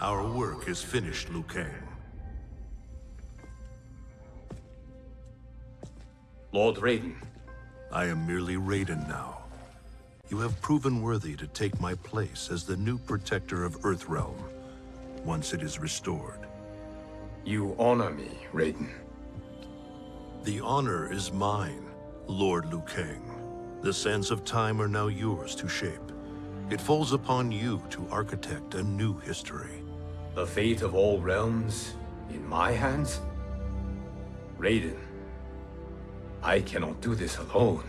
Our work is finished, Liu Kang. Lord Raiden. I am merely Raiden now. You have proven worthy to take my place as the new protector of Earthrealm, once it is restored. You honor me, Raiden. The honor is mine, Lord Liu Kang. The sands of time are now yours to shape. It falls upon you to architect a new history. The fate of all realms in my hands? Raiden, I cannot do this alone.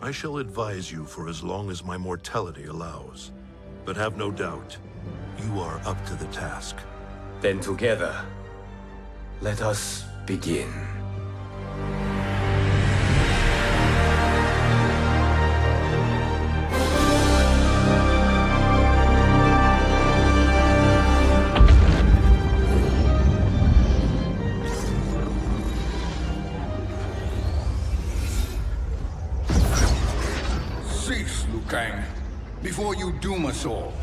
I shall advise you for as long as my mortality allows. But have no doubt, you are up to the task. Then together, let us begin. Cease, Liu Kang, before you doom us all.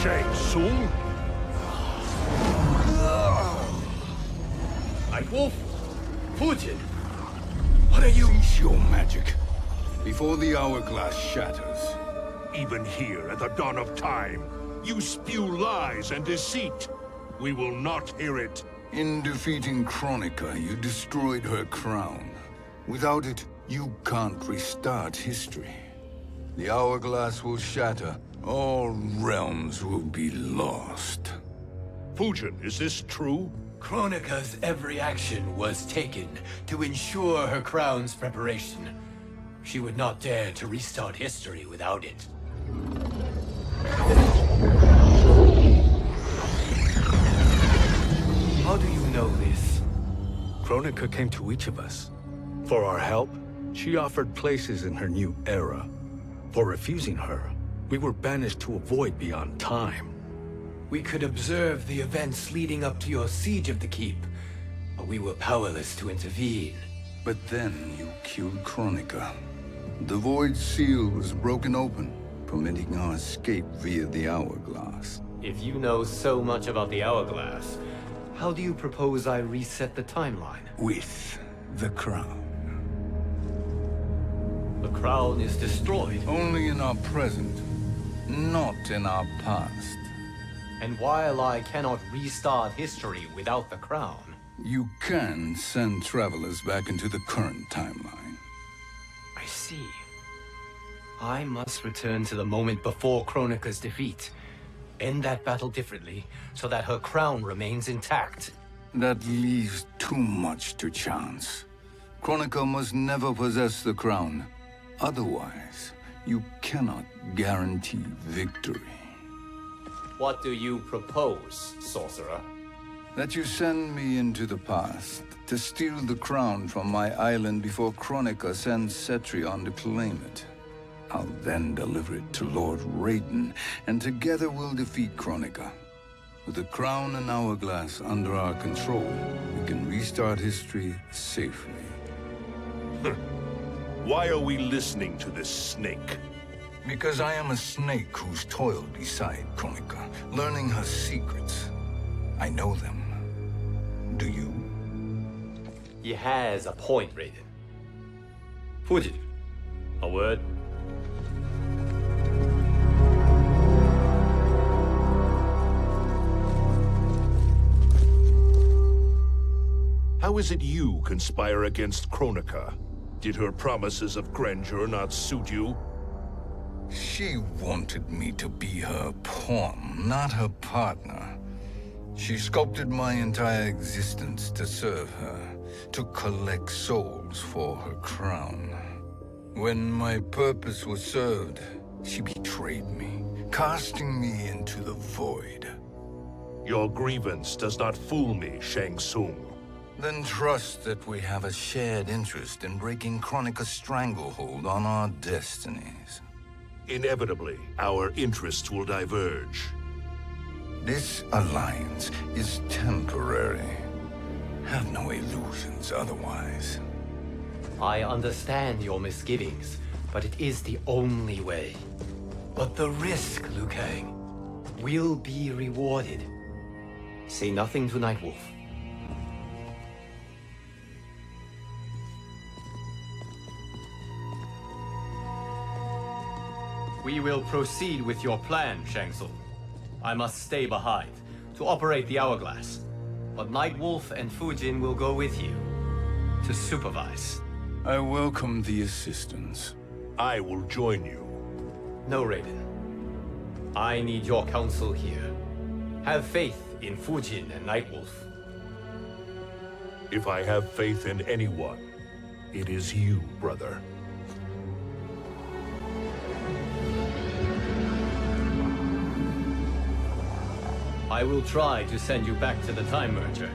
Shang Tsung? Wolf, Fujin, what are you? Cease your magic, before the hourglass shatters. Even here at the dawn of time, you spew lies and deceit. We will not hear it. In defeating Kronika, you destroyed her crown. Without it, you can't restart history. The hourglass will shatter. All realms will be lost. Fujin, is this true? Kronika's every action was taken to ensure her crown's preparation. She would not dare to restart history without it. How do you know this? Kronika came to each of us. For our help, she offered places in her new era. For refusing her, we were banished to a void beyond time. We could observe the events leading up to your siege of the keep, but we were powerless to intervene. But then you killed Kronika. The void seal was broken open, permitting our escape via the hourglass. If you know so much about the hourglass, how do you propose I reset the timeline? With the crown. The crown is destroyed. Only in our present, not in our past. And while I cannot restart history without the crown... You can send travelers back into the current timeline. I see. I must return to the moment before Kronika's defeat. End that battle differently, so that her crown remains intact. That leaves too much to chance. Kronika must never possess the crown. Otherwise, you cannot guarantee victory. What do you propose, sorcerer? That you send me into the past to steal the crown from my island before Kronika sends Cetrion to claim it. I'll then deliver it to Lord Raiden, and together we'll defeat Kronika. With the crown and hourglass under our control, we can restart history safely. Why are we listening to this snake? Because I am a snake who's toiled beside Kronika, learning her secrets. I know them. Do you? He has a point, Raiden. Fujin, a word? How is it you conspire against Kronika? Did her promises of grandeur not suit you? She wanted me to be her pawn, not her partner. She sculpted my entire existence to serve her, to collect souls for her crown. When my purpose was served, she betrayed me, casting me into the void. Your grievance does not fool me, Shang Tsung. Then trust that we have a shared interest in breaking Kronika's stranglehold on our destinies. Inevitably, our interests will diverge. This alliance is temporary. Have no illusions otherwise. I understand your misgivings, but it is the only way. But the risk, Liu Kang, will be rewarded. Say nothing to Nightwolf. We will proceed with your plan, Shang Tsung. I must stay behind to operate the Hourglass. But Nightwolf and Fujin will go with you to supervise. I welcome the assistance. I will join you. No, Raiden. I need your counsel here. Have faith in Fujin and Nightwolf. If I have faith in anyone, it is you, brother. I will try to send you back to the Time Merger.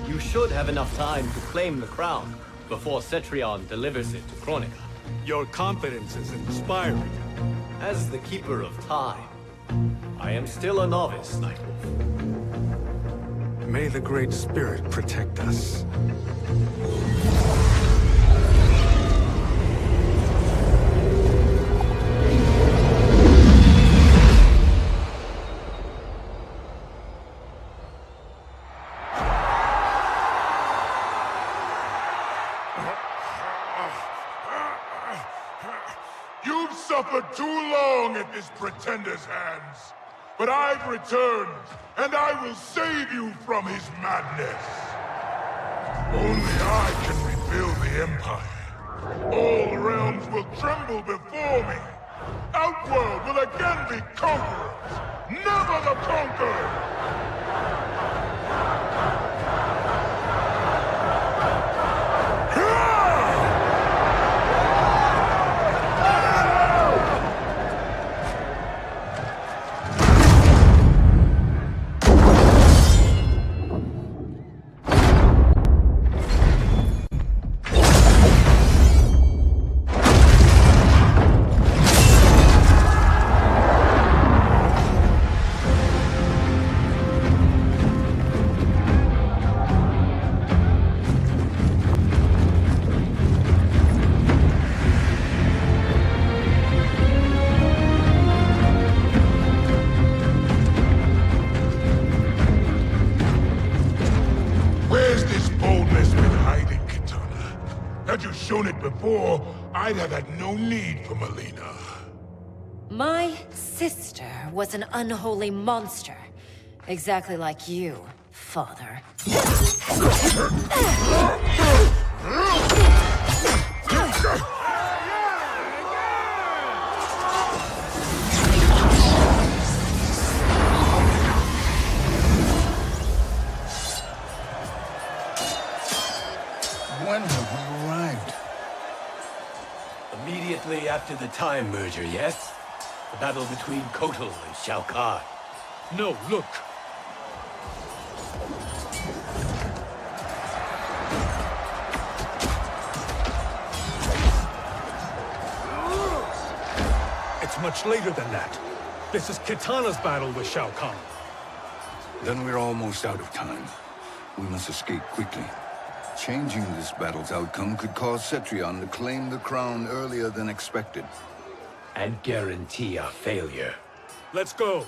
You should have enough time to claim the crown before Cetrion delivers it to Kronika. Your confidence is inspiring. As the Keeper of Time, I am still a novice, Nightwolf. May the Great Spirit protect us. You've suffered too long at this pretender's hands. But I've returned, and I will save you from his madness. Only I can rebuild the Empire. All realms will tremble before me. Outworld will again be conquerors, never the conquered! Had you shown it before, I'd have had no need for Melina. My sister was an unholy monster. Exactly like you, father. When have we arrived? Immediately after the Time Merger, yes? The battle between Kotal and Shao Kahn. No, look! It's much later than that. This is Kitana's battle with Shao Kahn. Then we're almost out of time. We must escape quickly. Changing this battle's outcome could cause Cetrion to claim the crown earlier than expected. And guarantee our failure. Let's go!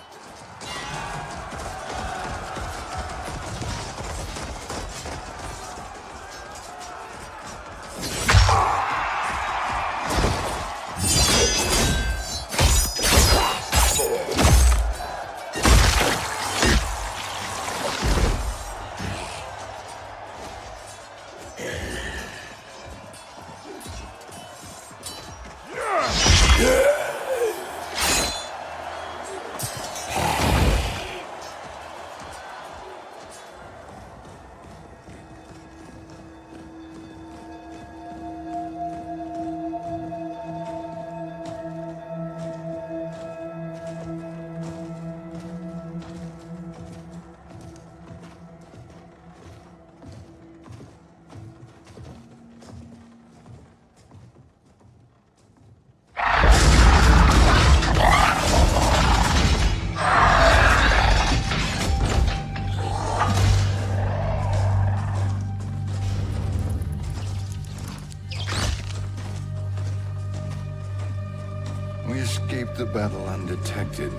escaped the battle undetected.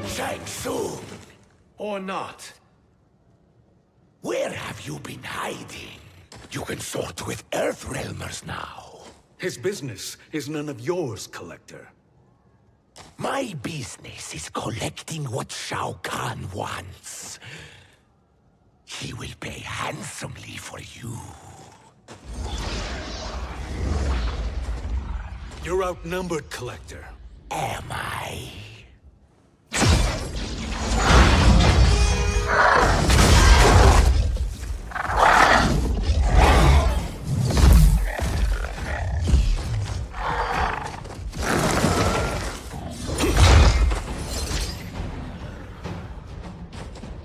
Shang Tsung, Or not. where have you been hiding? You can sort with Earthrealmers now. His business is none of yours, Collector. My business is collecting what Shao Kahn wants. He will pay handsomely for you. You're outnumbered, Collector. Am I?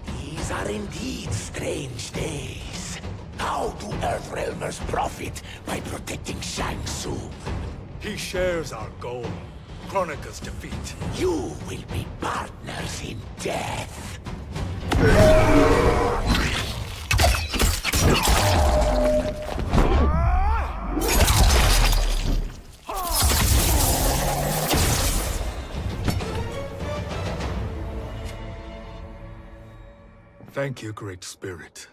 These are indeed strange days. How do Earthrealmers profit by protecting Shang Tsung? He shares our goal. Kronika's defeat. You will be partners in death. Thank you, Great Spirit.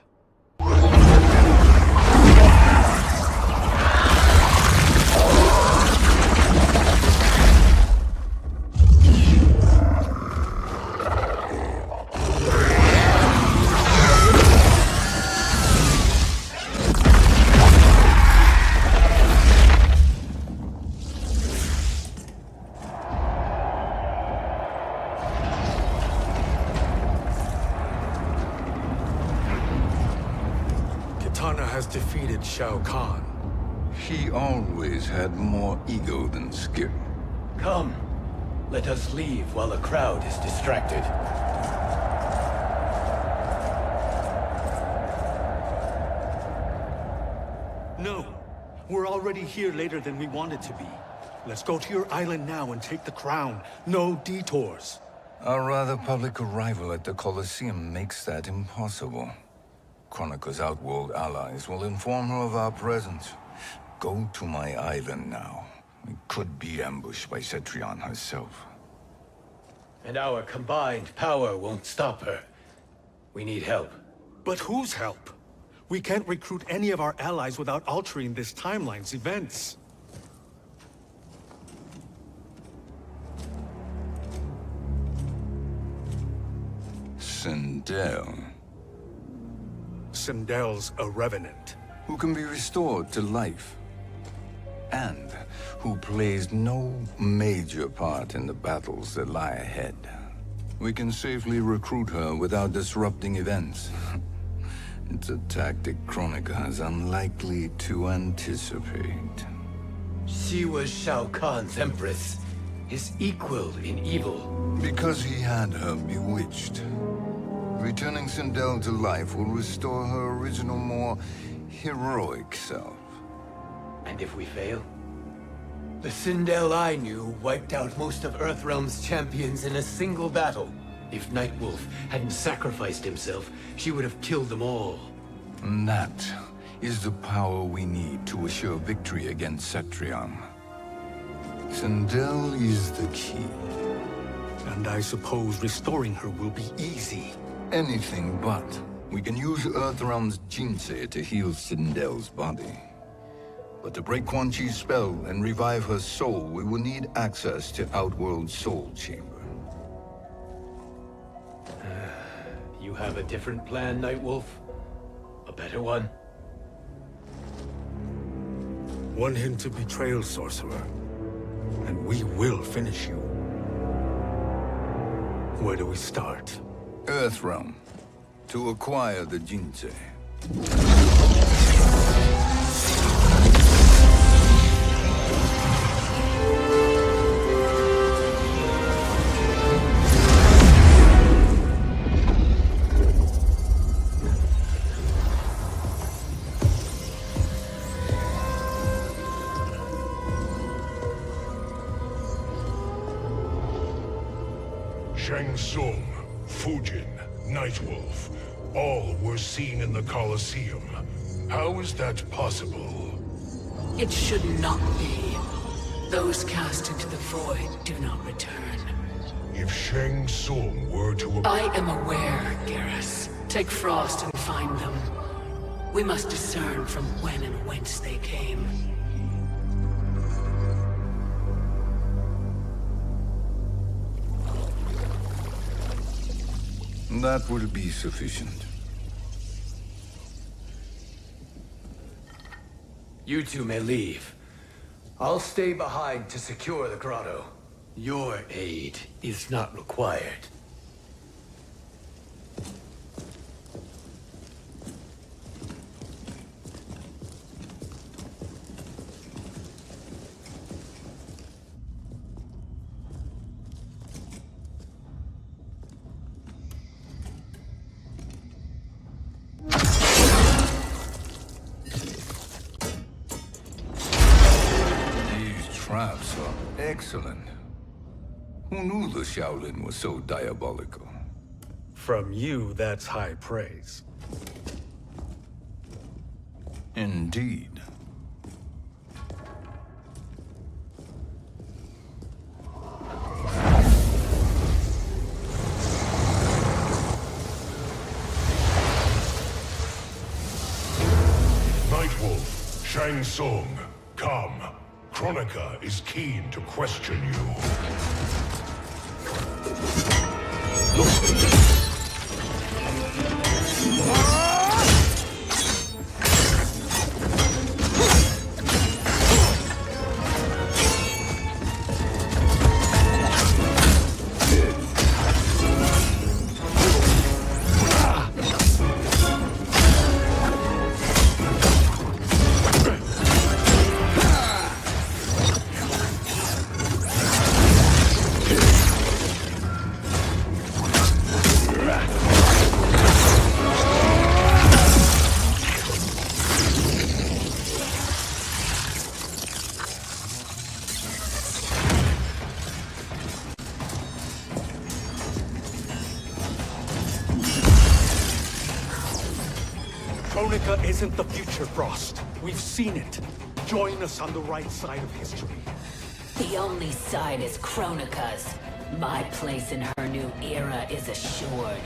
Kitana has defeated Shao Kahn. He always had more ego than skill. Come. Let us leave while the crowd is distracted. No. We're already here later than we wanted to be. Let's go to your island now and take the crown. No detours. Our rather public arrival at the Colosseum makes that impossible. Kronika's outworld allies will inform her of our presence. Go to my island now. We could be ambushed by Cetrion herself. And our combined power won't stop her. We need help. But whose help? We can't recruit any of our allies without altering this timeline's events. Sindel, Sindel's a revenant. who can be restored to life, and who plays no major part in the battles that lie ahead. We can safely recruit her without disrupting events. It's a tactic Kronika is unlikely to anticipate. She was Shao Kahn's empress, his equal in evil. Because he had her bewitched. Returning Sindel to life will restore her original, more heroic self. And if we fail? The Sindel I knew wiped out most of Earthrealm's champions in a single battle. If Nightwolf hadn't sacrificed himself, she would have killed them all. And that is the power we need to assure victory against Cetrion. Sindel is the key. And I suppose restoring her will be easy. Anything but. We can use Earthrealm's Jinsei to heal Sindel's body. But to break Quan Chi's spell and revive her soul, we will need access to Outworld's Soul Chamber. You have a different plan, Nightwolf? A better one? One hint to betrayal, Sorcerer. And we will finish you. Where do we start? Earthrealm. To acquire the Jinsei. Shang Tsung, Fujin, Nightwolf, all were seen in the Colosseum. How is that possible? It should not be. Those cast into the void do not return. If Shang Tsung were to... I am aware, Garrus. Take Frost and find them. We must discern from when and whence they came. That will be sufficient. You two may leave. I'll stay behind to secure the grotto. Your aid is not required. Traps are excellent. Who knew the Shaolin was so diabolical? From you, that's high praise. Indeed. Nightwolf, Shang Tsung, come. Kronika is keen to question you. Kronika isn't the future, Frost. We've seen it. Join us on the right side of history. The only side is Kronika's. My place in her new era is assured.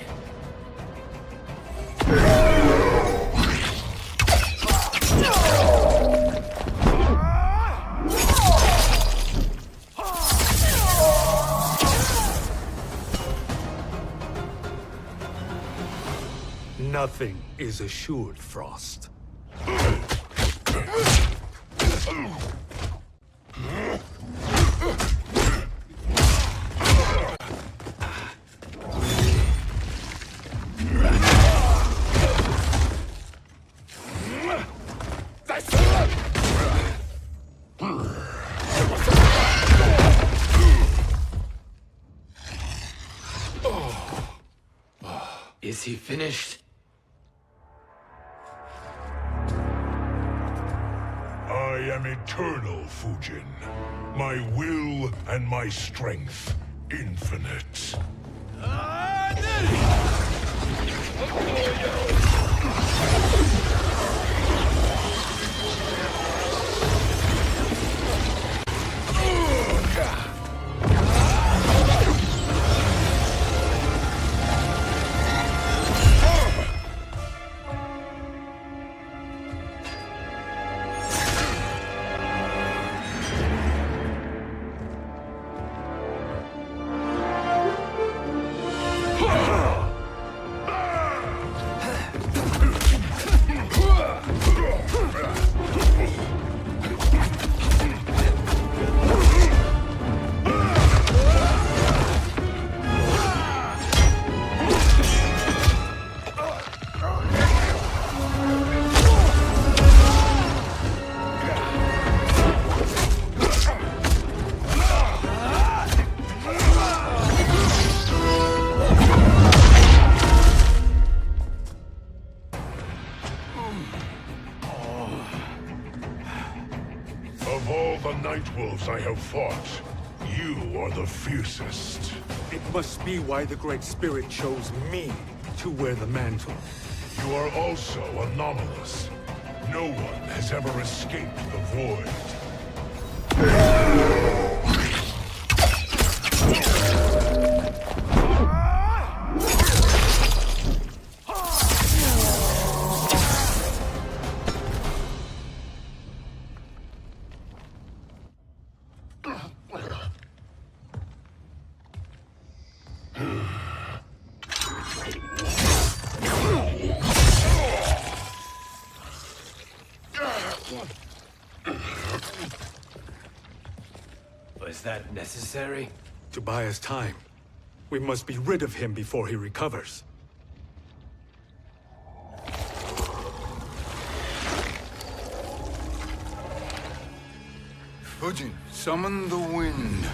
Nothing is assured, Frost. Is he finished? I am eternal, Fujin. My will and my strength, infinite. Of all the Nightwolves I have fought, you are the fiercest. It must be why the Great Spirit chose me to wear the mantle. You are also anomalous. No one has ever escaped the void. that necessary? To buy us time. We must be rid of him before he recovers. Fujin, summon the wind.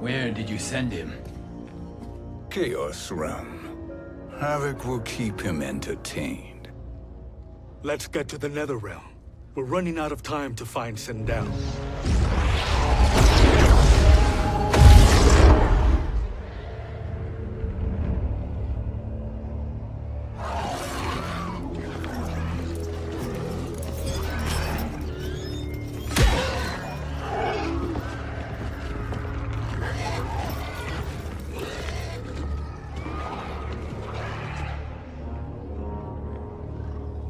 Where did you send him? Chaos Realm. Havoc will keep him entertained. Let's get to the Netherrealm. We're running out of time to find Sindel.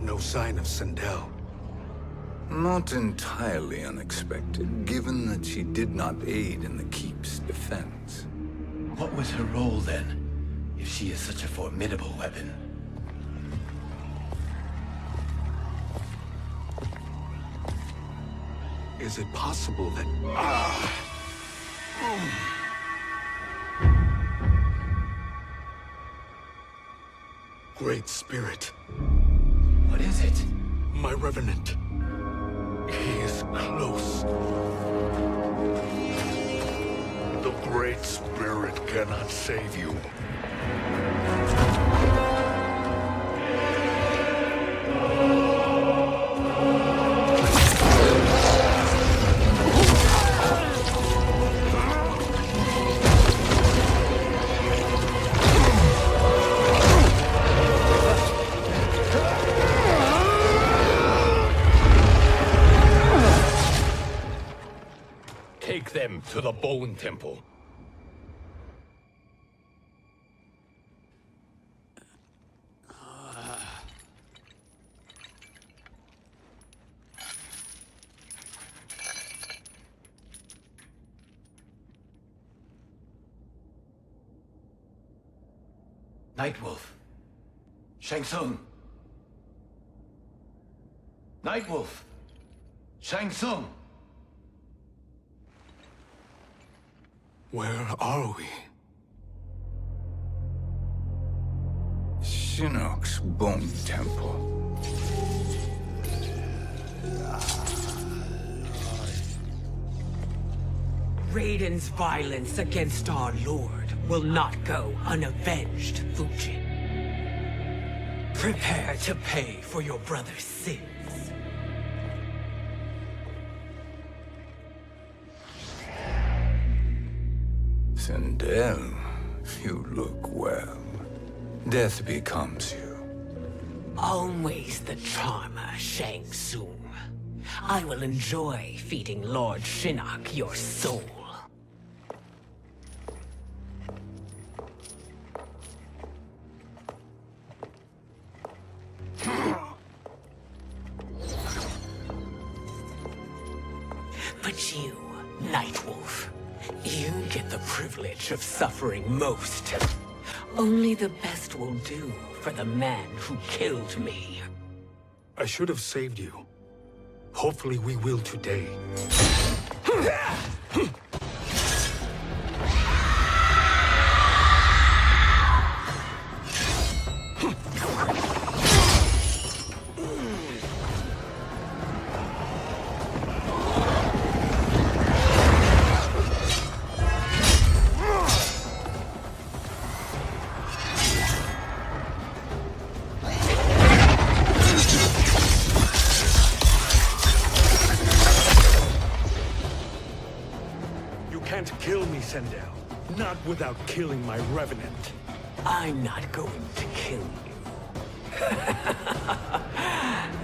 No sign of Sindel. Not entirely unexpected, given that she did not aid in the Keep's defense. What was her role then, if she is such a formidable weapon? Is it possible that... Great Spirit. What is it? My Revenant. He is close. The Great Spirit cannot save you. Take them to the Bone Temple. Nightwolf. Shang Tsung. Nightwolf. Shang Tsung. Where are we? Shinnok's Bone Temple. Raiden's violence against our lord will not go unavenged, Fujin. Prepare to pay for your brother's sins. Sindel, you look well. Death becomes you. Always the charmer, Shang Tsung. I will enjoy feeding Lord Shinnok your soul. But you, Nightwolf, you get the privilege of suffering most. Only the best will do for the man who killed me. I should have saved you. Hopefully we will today. Can't kill me, Sindel. Not without killing my Revenant. I'm not going to kill you.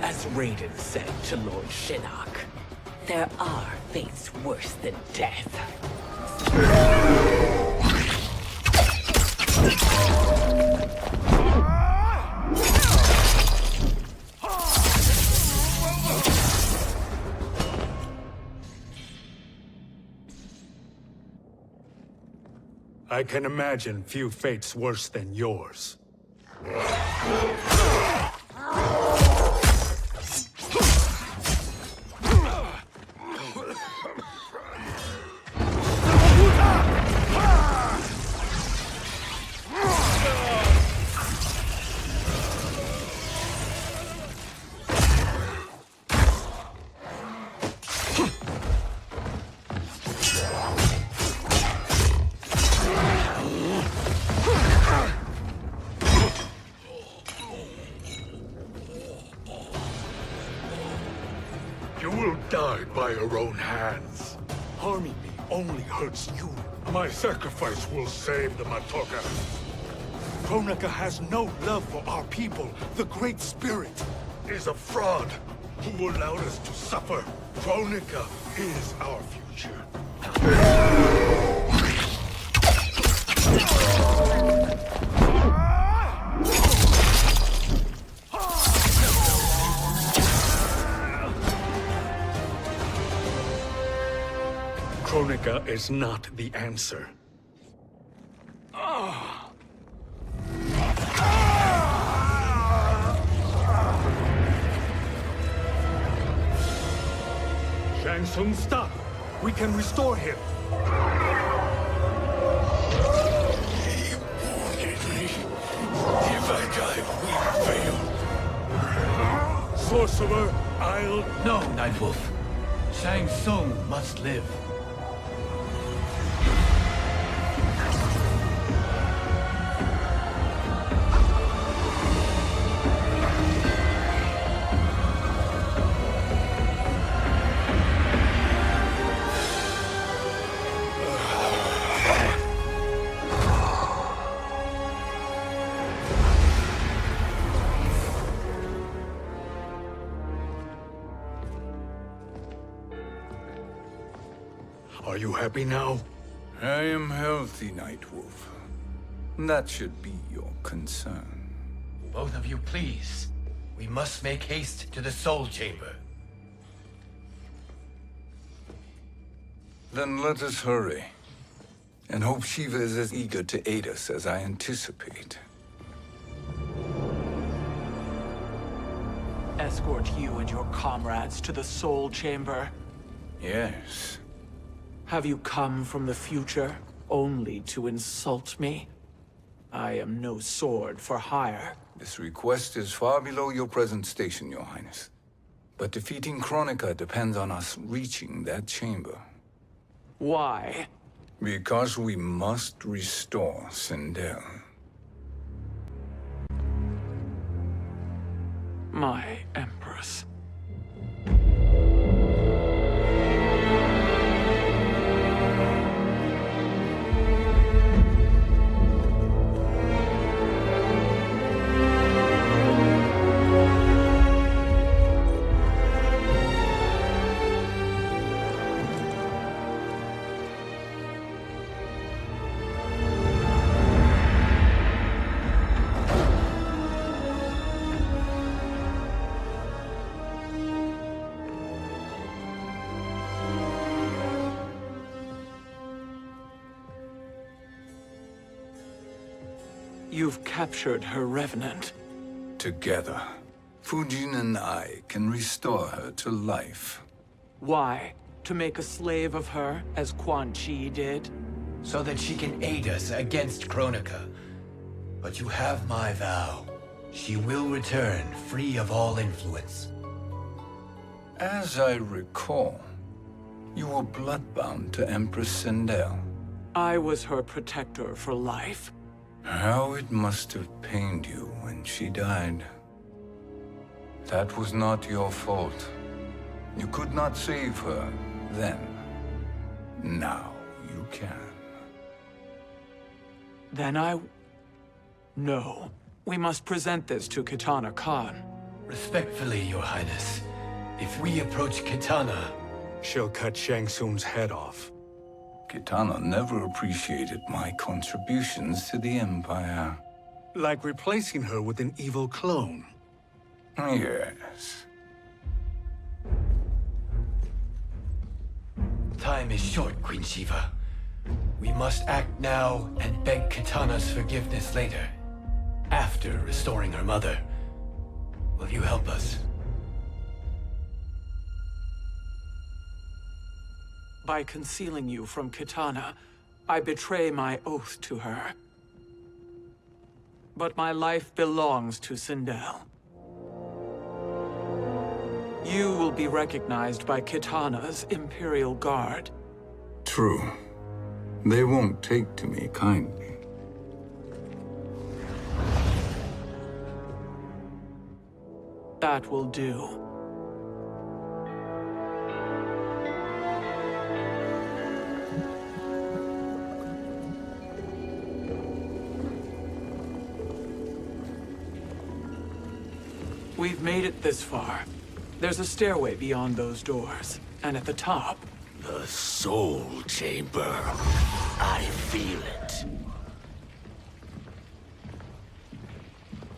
As Raiden said to Lord Shinnok, there are fates worse than death. I can imagine few fates worse than yours. You will die by your own hands. Harming me only hurts you. My sacrifice will save the Matoka. Kronika has no love for our people. The Great Spirit Is a fraud who allowed us to suffer. Kronika is our future. Kronika is not the answer. Shang Tsung, stop! We can restore him. If I die, we fail. Sorcerer, I'll... No, Nightwolf. Shang Tsung must live. Are you happy now? I am healthy, Nightwolf. That should be your concern. Both of you, please. We must make haste to the Soul Chamber. Then let us hurry. And hope Shiva is as eager to aid us as I anticipate. Escort you and your comrades to the Soul Chamber. Yes. Have you come from the future only to insult me? I am no sword for hire. This request is far below your present station, Your Highness. But defeating Kronika depends on us reaching that chamber. Why? Because we must restore Sindel. My Empress. You've captured her revenant. Together, Fujin and I can restore her to life. Why? To make a slave of her, as Quan Chi did? So that she can aid us against Kronika. But you have my vow. She will return free of all influence. As I recall, you were bloodbound to Empress Sindel. I was her protector for life. How it must have pained you when she died. That was not your fault. You could not save her then. Now you can. Then No. We must present this to Kitana Khan. Respectfully, Your Highness. If we approach Kitana... She'll cut Shang Tsung's head off. Kitana never appreciated my contributions to the Empire. Like replacing her with an evil clone. Yes. Time is short, Queen Shiva. We must act now and beg Kitana's forgiveness later. After restoring her mother. Will you help us? By concealing you from Kitana, I betray my oath to her. But my life belongs to Sindel. You will be recognized by Kitana's Imperial Guard. True. They won't take to me kindly. That will do. We've made it this far. There's a stairway beyond those doors, and at the top... The Soul Chamber. I feel it.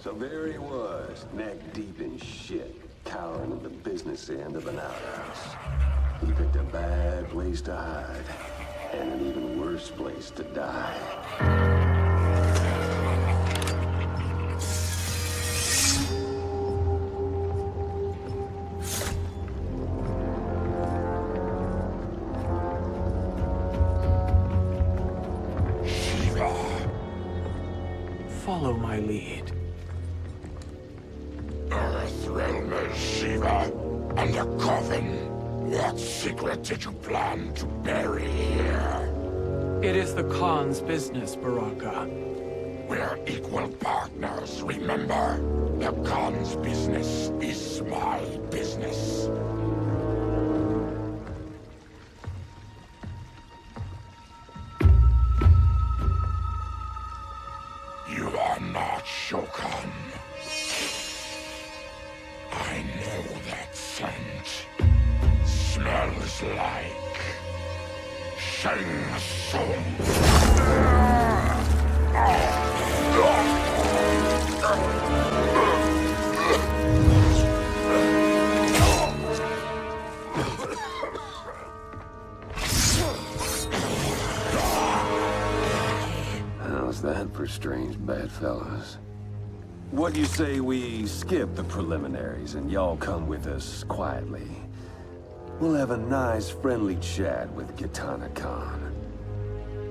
So there he was, neck deep in shit, cowering at the business end of an outhouse. He picked a bad place to hide, and an even worse place to die. Follow my lead. Earthrealm is Shiva, and a coffin. What secret did you plan to bury here? It is the Khan's business, Baraka. We're equal partners, remember? The Khan's business is my business. You are not Shokan. I know that scent. Smells like... Shang Tsung. How's that for strange bedfellows? What do you say we skip the preliminaries and y'all come with us quietly? We'll have a nice, friendly chat with Kitana Khan.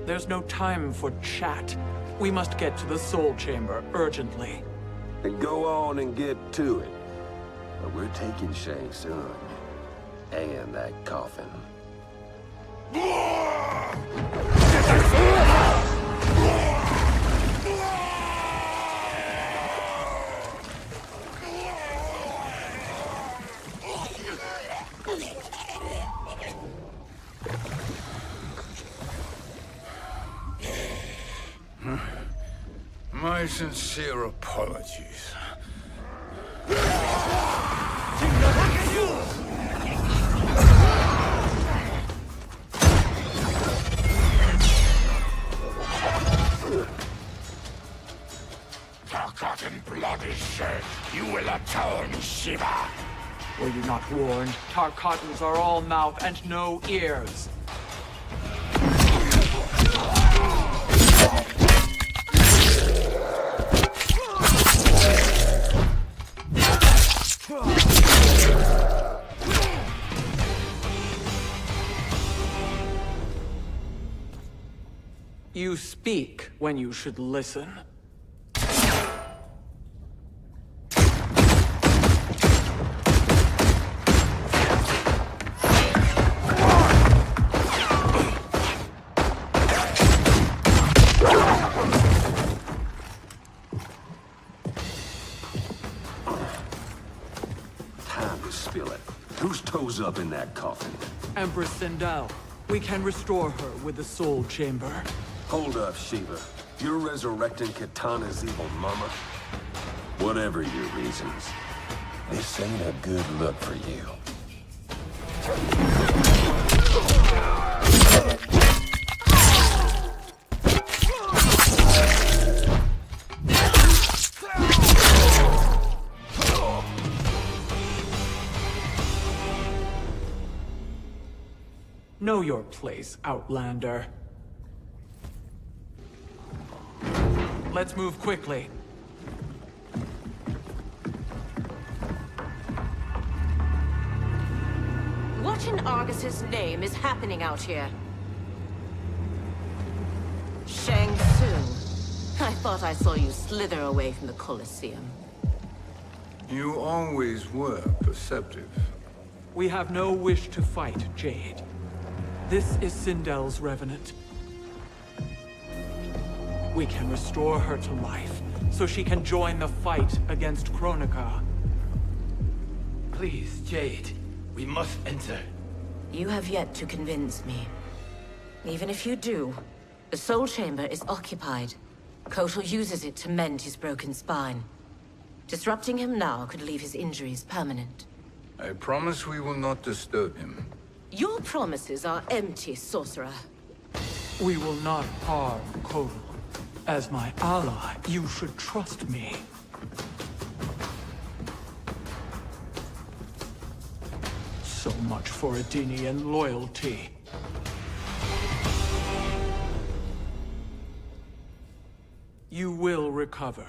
There's no time for chat. We must get to the Soul Chamber urgently. And go on and get to it. But we're taking Shang Tsung. And that coffin. My sincere apologies. Forgotten blood is shed. You will atone, Shiva. Were you not warned? Tarkatans are all mouth and no ears. You speak when you should listen. Time to spill it. Whose toes up in that coffin? Empress Sindel, we can restore her with the Soul Chamber. Hold up, Shiva. You're resurrecting Kitana's evil mama? Whatever your reasons, this ain't a good look for you. Know your place, Outlander. Let's move quickly. What in Argus's name is happening out here? Shang Tsung. I thought I saw you slither away from the Colosseum. You always were perceptive. We have no wish to fight, Jade. This is Sindel's Revenant. We can restore her to life, so she can join the fight against Kronika. Please, Jade. We must enter. You have yet to convince me. Even if you do, the Soul Chamber is occupied. Kotal uses it to mend his broken spine. Disrupting him now could leave his injuries permanent. I promise we will not disturb him. Your promises are empty, sorcerer. We will not harm Kotal. As my ally, you should trust me. So much for Adenian loyalty. You will recover.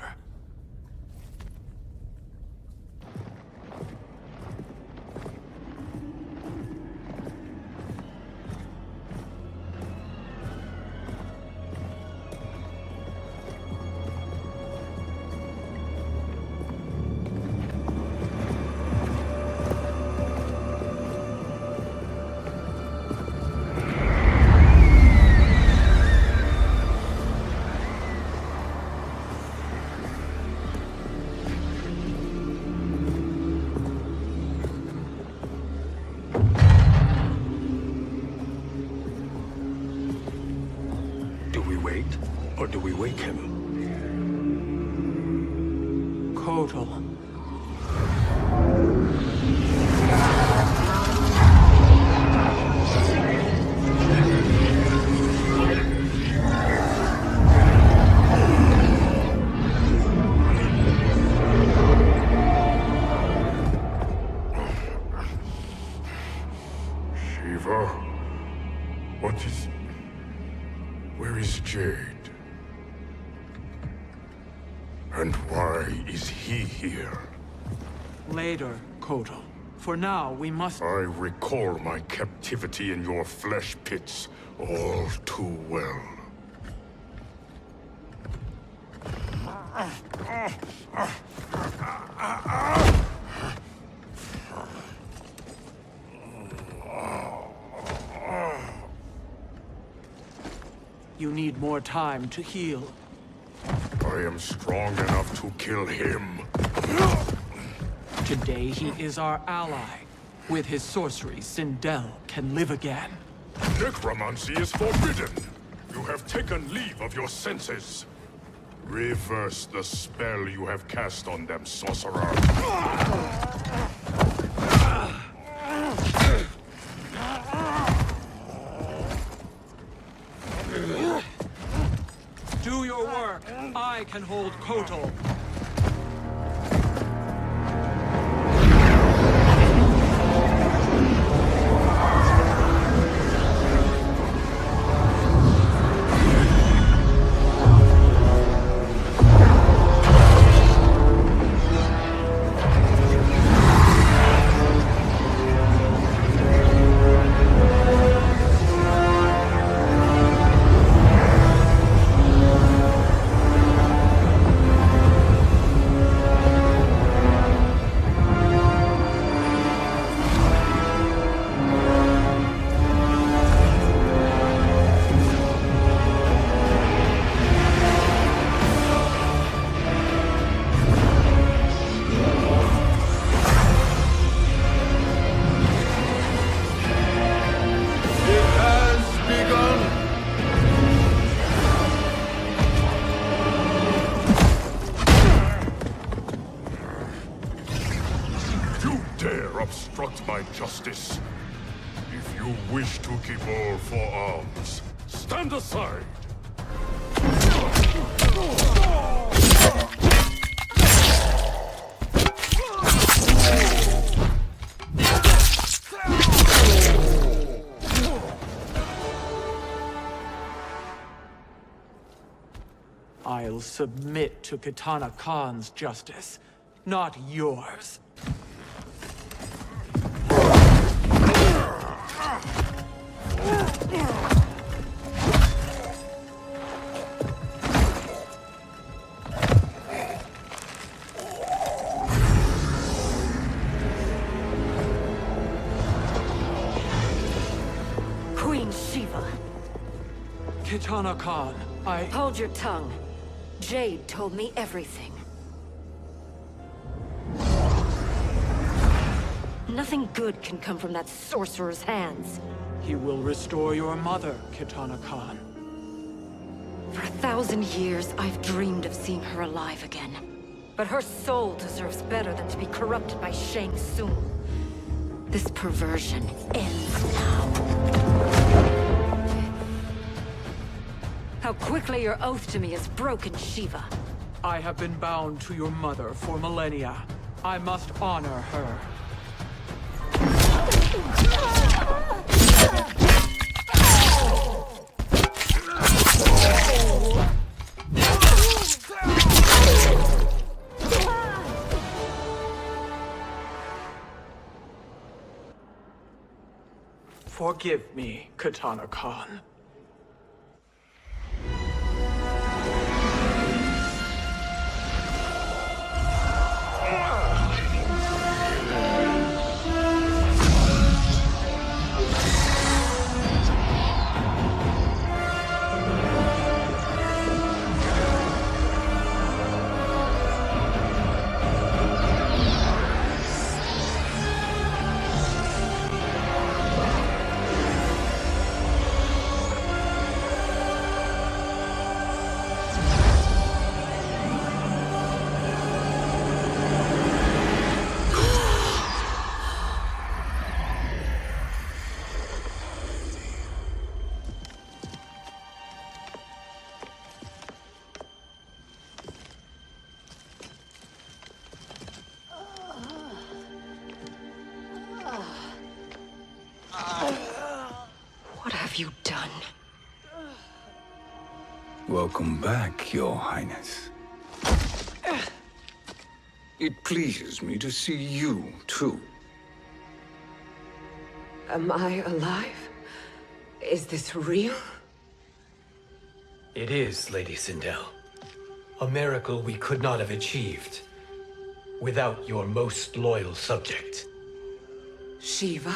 Do we wait, or do we wake him? Kotal. Shiva? What is... Where is Jade? And why is he here? Later, Kotal. For now, we must... I recall my captivity in your flesh pits all too well. You need more time to heal. I am strong enough to kill him. Today, he is our ally. With his sorcery, Sindel can live again. Necromancy is forbidden. You have taken leave of your senses. Reverse the spell you have cast on them, sorcerer. Do your work. I can hold Kotal. Obstruct my justice. If you wish to keep all four arms, stand aside. I'll submit to Kitana Khan's justice, not yours. Queen Shiva. Kitana Khan, Hold your tongue. Jade told me everything. Nothing good can come from that sorcerer's hands. He will restore your mother, Kitana Khan. For 1,000 years, I've dreamed of seeing her alive again. But her soul deserves better than to be corrupted by Shang Tsung. This perversion ends now. How quickly your oath to me is broken, Shiva. I have been bound to your mother for millennia. I must honor her. Forgive me, Kitana Khan. What have you done? Welcome back, Your Highness. It pleases me to see you, too. Am I alive? Is this real? It is, Lady Sindel. A miracle we could not have achieved without your most loyal subject. Shiva?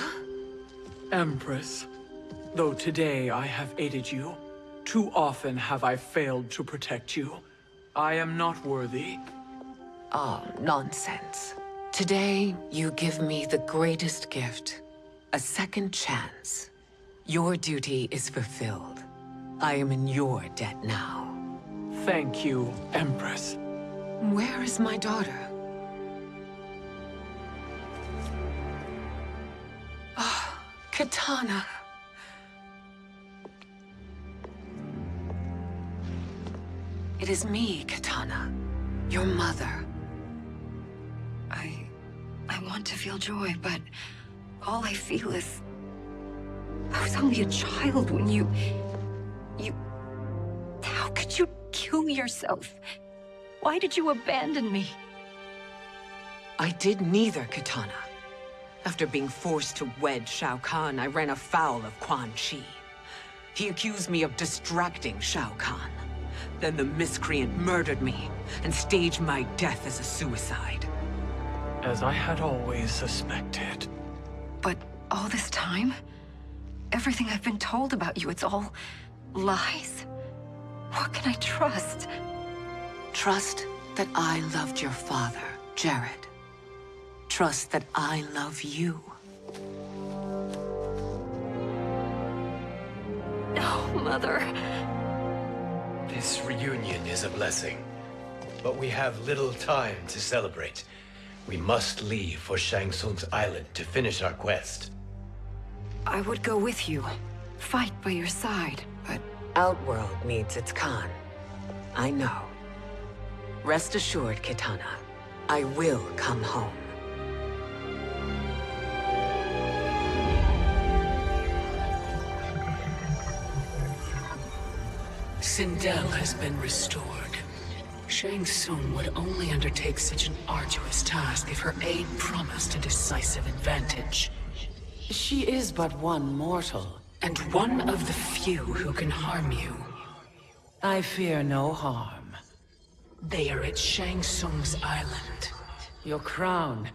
Empress, though today I have aided you, too often have I failed to protect you. I am not worthy. Oh, nonsense. Today, you give me the greatest gift. A second chance. Your duty is fulfilled. I am in your debt now. Thank you, Empress. Where is my daughter? Ah, Kitana. It is me, Kitana. Your mother. I want to feel joy, but all I feel is... I was only a child when you... How could you kill yourself? Why did you abandon me? I did neither, Kitana. After being forced to wed Shao Kahn, I ran afoul of Quan Chi. He accused me of distracting Shao Kahn. Then the miscreant murdered me and staged my death as a suicide. As I had always suspected. But all this time? Everything I've been told about you, it's all lies? What can I trust? Trust that I loved your father, Jared. Trust that I love you. Oh, Mother. This reunion is a blessing, but we have little time to celebrate. We must leave for Shang Tsung's island to finish our quest. I would go with you, fight by your side, but... Outworld needs its Khan. I know. Rest assured, Kitana. I will come home. Sindel has been restored. Shang Tsung would only undertake such an arduous task if her aid promised a decisive advantage. She is but one mortal, and one of the few who can harm you. I fear no harm. They are at Shang Tsung's island. Your crown.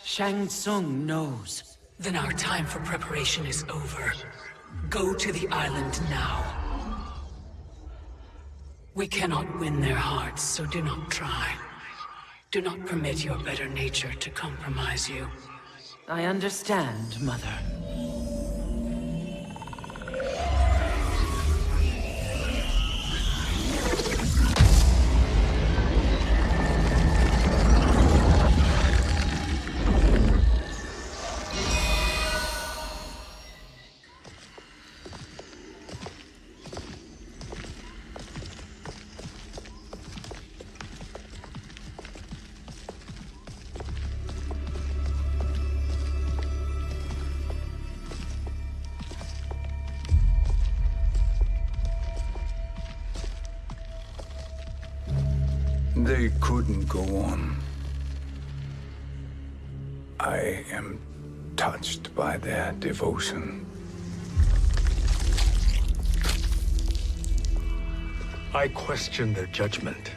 Shang Tsung knows. Then our time for preparation is over. Go to the island now. We cannot win their hearts, so do not try. Do not permit your better nature to compromise you. I understand, Mother. They couldn't go on. I am touched by their devotion. I question their judgment.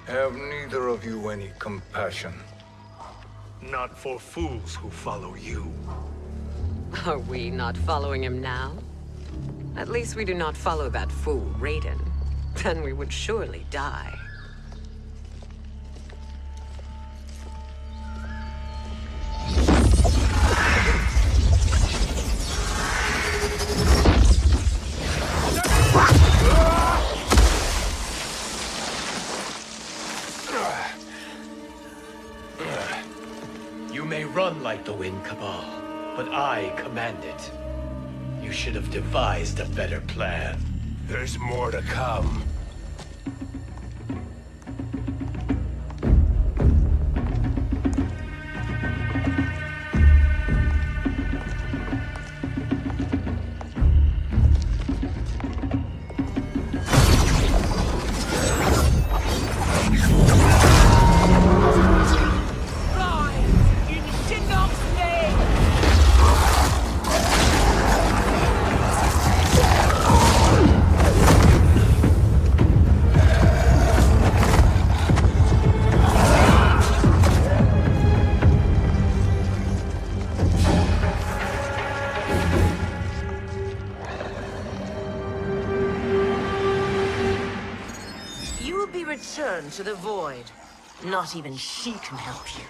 Have neither of you any compassion? Not for fools who follow you. Are we not following him now? At least we do not follow that fool, Raiden. Then we would surely die. You may run like the wind, Cabal, but I command it. You should have devised a better plan. There's more to come. Return to the void. Not even she can help you.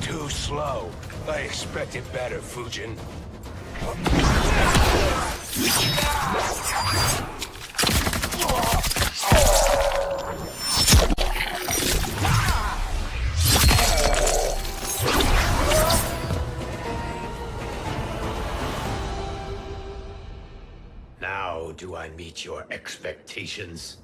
Too slow. I expected better, Fujin. Now do I meet your expectations?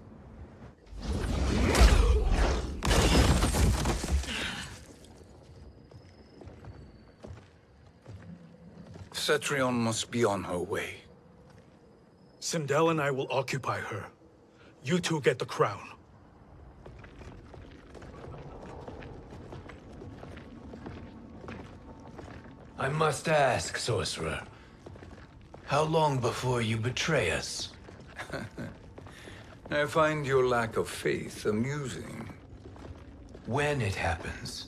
Cetrion must be on her way. Sindel and I will occupy her. You two get the crown. I must ask, Sorcerer. How long before you betray us? I find your lack of faith amusing. When it happens,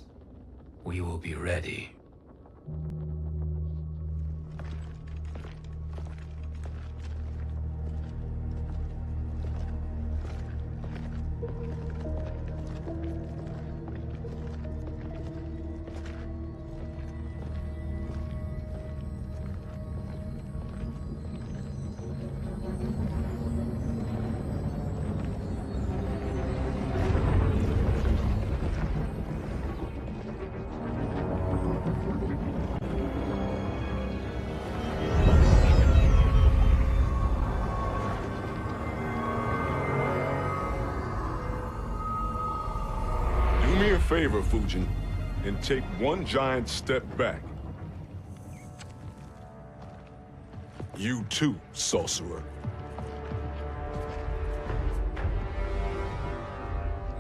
we will be ready. favor, Fujin, and take one giant step back. You too, sorcerer.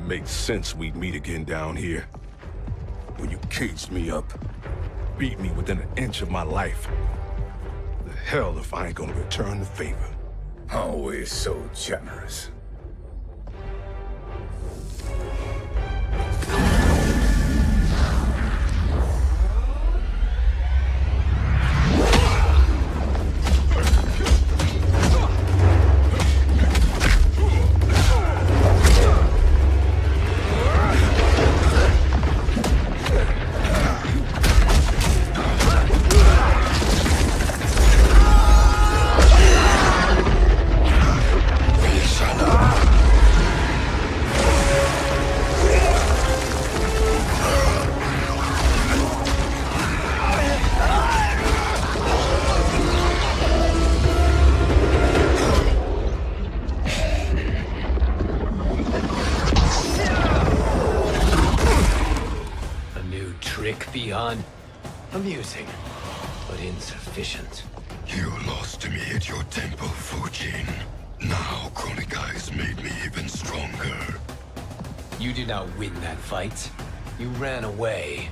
Makes sense we'd meet again down here. When you caged me up, beat me within an inch of my life. The hell if I ain't gonna return the favor. Always so generous. Beyond amusing, but insufficient. You lost me at your temple, Fujin. Now Kronika has made me even stronger. You did not win that fight. You ran away.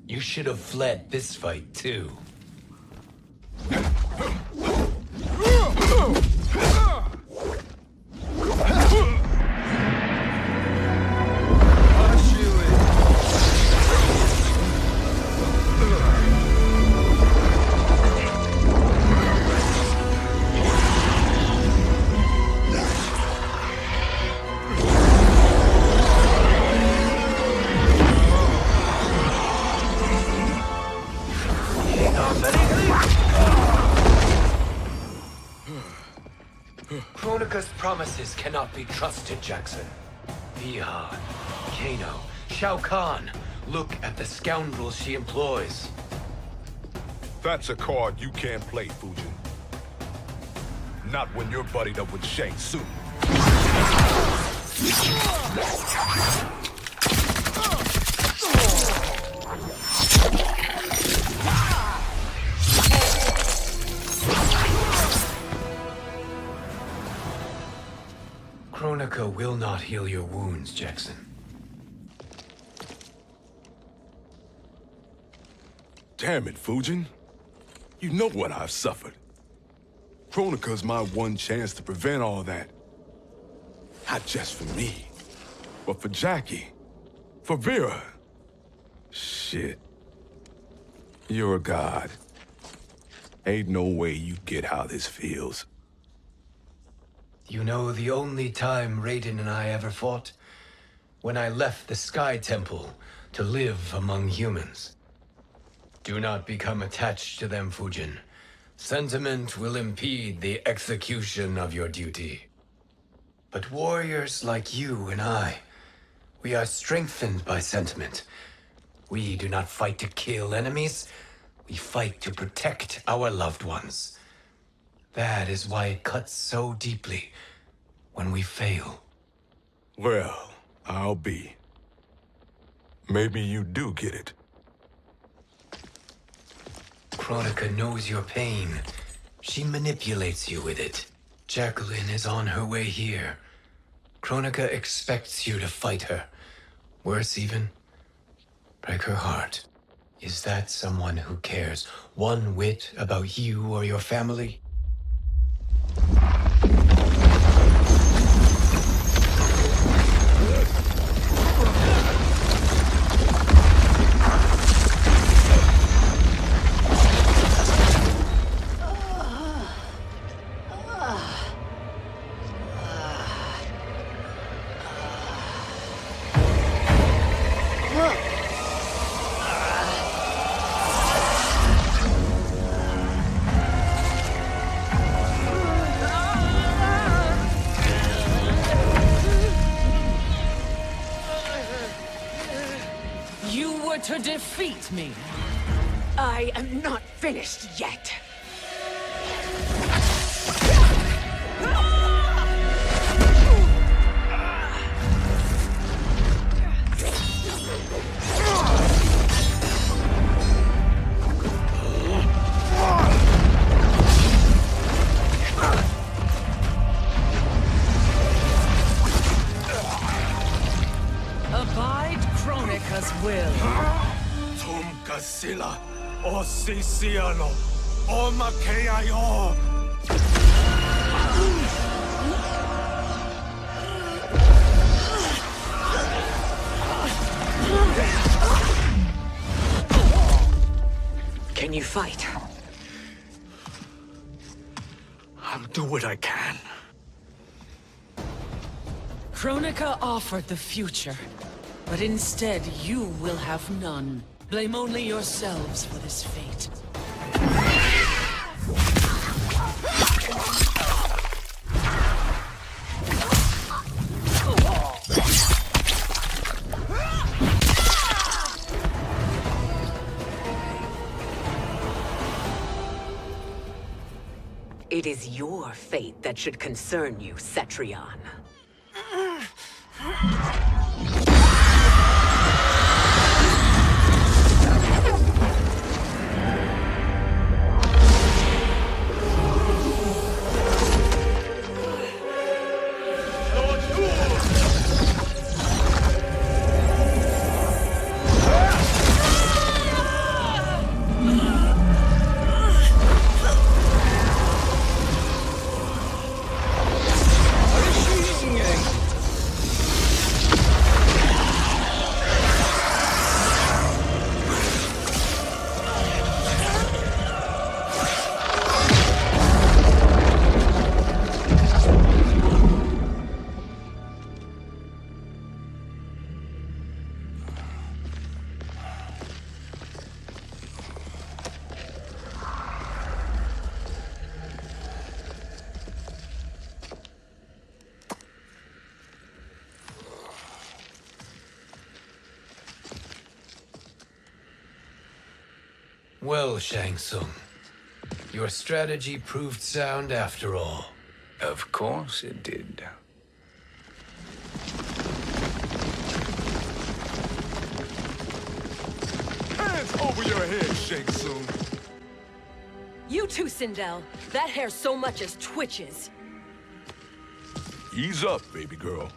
You should have fled this fight, too. Kronika's promises cannot be trusted, Jackson. Bihan, Kano, Shao Kahn. Look at the scoundrels she employs. That's a card you can't play, Fujin. Not when you're buddied up with Shang Tsung. Kronika will not heal your wounds, Jackson. Damn it, Fujin. You know what I've suffered. Kronika's my one chance to prevent all that. Not just for me, but for Jackie, for Vera. Shit. You're a god. Ain't no way you get how this feels. You know the only time Raiden and I ever fought? When I left the Sky Temple to live among humans. Do not become attached to them, Fujin. Sentiment will impede the execution of your duty. But warriors like you and I, we are strengthened by sentiment. We do not fight to kill enemies. We fight to protect our loved ones. That is why it cuts so deeply when we fail. Well, I'll be. Maybe you do get it. Kronika knows your pain. She manipulates you with it. Jacqueline is on her way here. Kronika expects you to fight her. Worse even, break her heart. Is that someone who cares one whit about you or your family? Let me. I am not finished yet. Abide Kronika's will. Tumkasila, Osisiano, Omakeayo. Can you fight? I'll do what I can. Kronika offered the future, but instead you will have none. Blame only yourselves for this fate. It is your fate that should concern you, Cetrion. Well, Shang Tsung, your strategy proved sound after all. Of course it did. Hands over your head, Shang Tsung. You too, Sindel. That hair so much as twitches. Ease up, baby girl.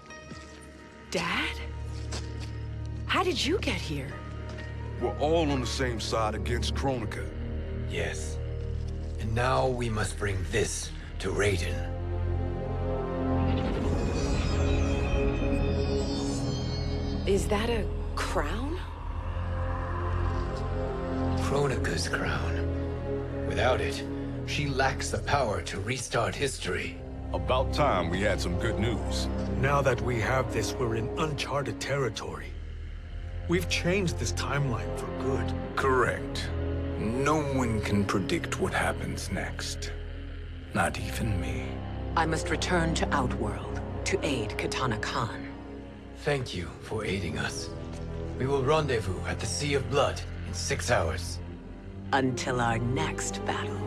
Dad? How did you get here? We're all on the same side against Kronika. Yes. And now we must bring this to Raiden. Is that a crown? Kronika's crown. Without it, she lacks the power to restart history. About time we had some good news. Now that we have this, we're in uncharted territory. We've changed this timeline for good. Correct. No one can predict what happens next. Not even me. I must return to Outworld to aid Katana Khan. Thank you for aiding us. We will rendezvous at the Sea of Blood in 6 hours. Until our next battle.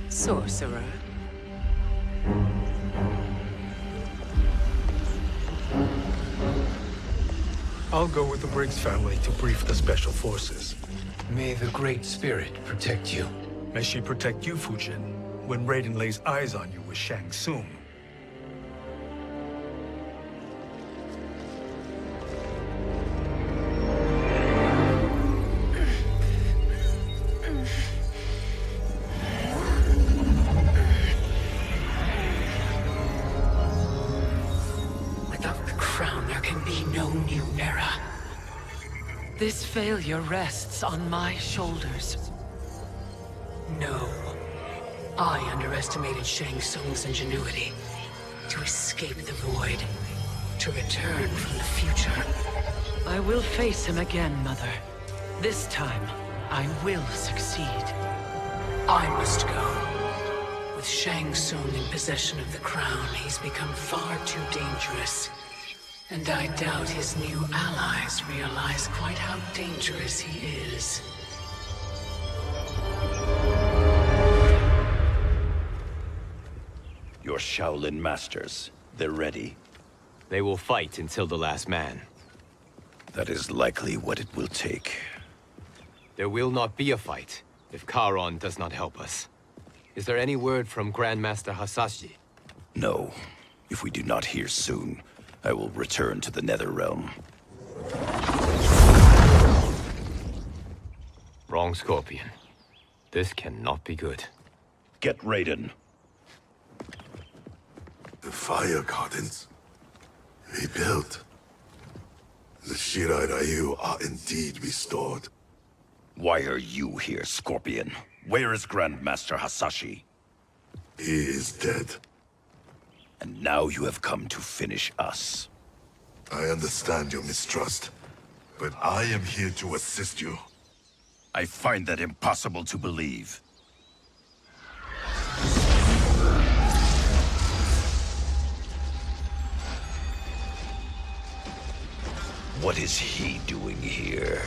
Sorcerer. I'll go with the Briggs family to brief the Special Forces. May the Great Spirit protect you. May she protect you, Fujin, when Raiden lays eyes on you with Shang Tsung. Without the crown, there can be no new era. This failure rests on my shoulders. No. I underestimated Shang Tsung's ingenuity. To escape the void. To return from the future. I will face him again, Mother. This time, I will succeed. I must go. With Shang Tsung in possession of the crown, he's become far too dangerous. And I doubt his new allies realize quite how dangerous he is. Your Shaolin masters, they're ready. They will fight until the last man. That is likely what it will take. There will not be a fight if Charon does not help us. Is there any word from Grandmaster Hasashi? No. If we do not hear soon, I will return to the Netherrealm. Wrong, Scorpion. This cannot be good. Get Raiden. The fire gardens rebuilt. The Shirai Ryu are indeed restored. Why are you here, Scorpion? Where is Grandmaster Hasashi? He is dead. And now you have come to finish us. I understand your mistrust, but I am here to assist you. I find that impossible to believe. What is he doing here?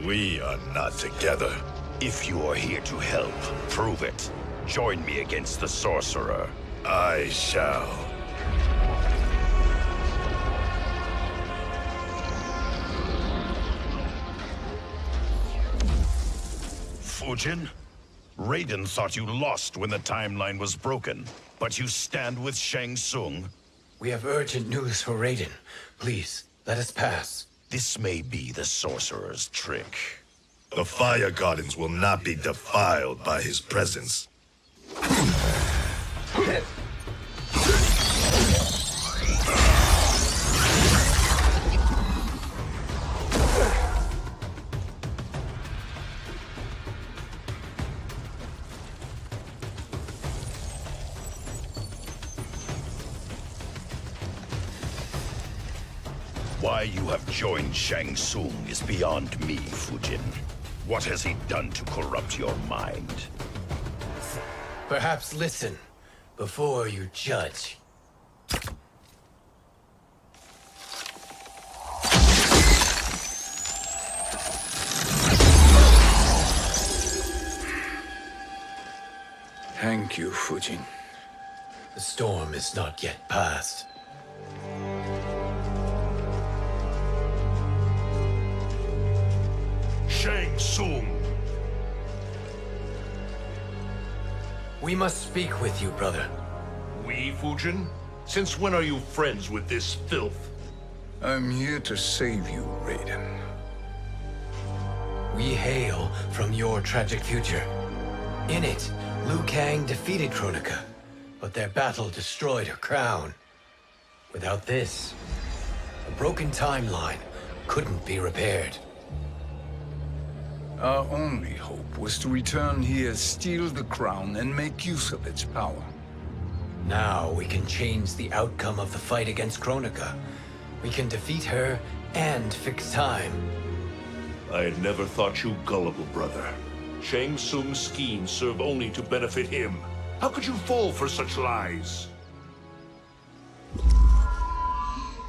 We are not together. If you are here to help, prove it. Join me against the sorcerer. I shall. Fujin? Raiden thought you lost when the timeline was broken, but you stand with Shang Tsung. We have urgent news for Raiden. Please, let us pass. This may be the sorcerer's trick. The fire gardens will not be defiled by his presence. Why you have joined Shang Tsung is beyond me, Fujin. What has he done to corrupt your mind? Perhaps listen before you judge. Thank you, Fujin. The storm is not yet past. Shang Tsung! We must speak with you, brother. We, Fujin? Since when are you friends with this filth? I'm here to save you, Raiden. We hail from your tragic future. In it, Liu Kang defeated Kronika, but their battle destroyed her crown. Without this, a broken timeline couldn't be repaired. Our only hope was to return here, steal the crown, and make use of its power. Now we can change the outcome of the fight against Kronika. We can defeat her and fix time. I had never thought you gullible, brother. Shang Tsung's schemes serve only to benefit him. How could you fall for such lies?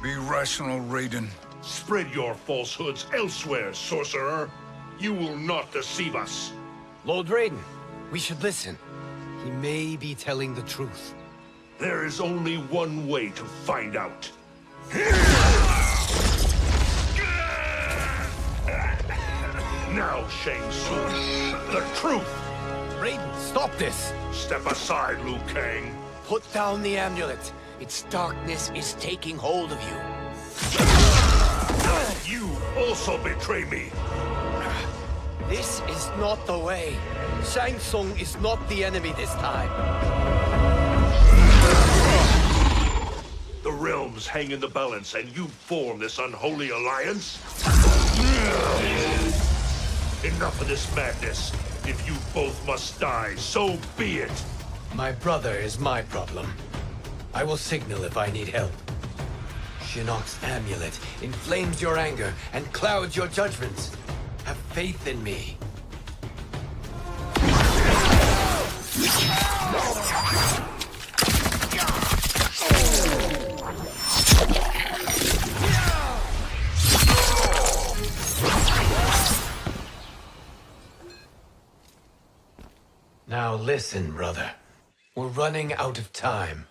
Be rational, Raiden. Spread your falsehoods elsewhere, sorcerer. You will not deceive us. Lord Raiden, we should listen. He may be telling the truth. There is only one way to find out. Now, Shang Tsung, the truth! Raiden, stop this! Step aside, Liu Kang. Put down the amulet. Its darkness is taking hold of you. You also betray me. This is not the way. Shang Tsung is not the enemy this time. The realms hang in the balance, and you form this unholy alliance? Enough of this madness. If you both must die, so be it. My brother is my problem. I will signal if I need help. Shinnok's amulet inflames your anger and clouds your judgments. Have faith in me. Now listen, brother. We're running out of time.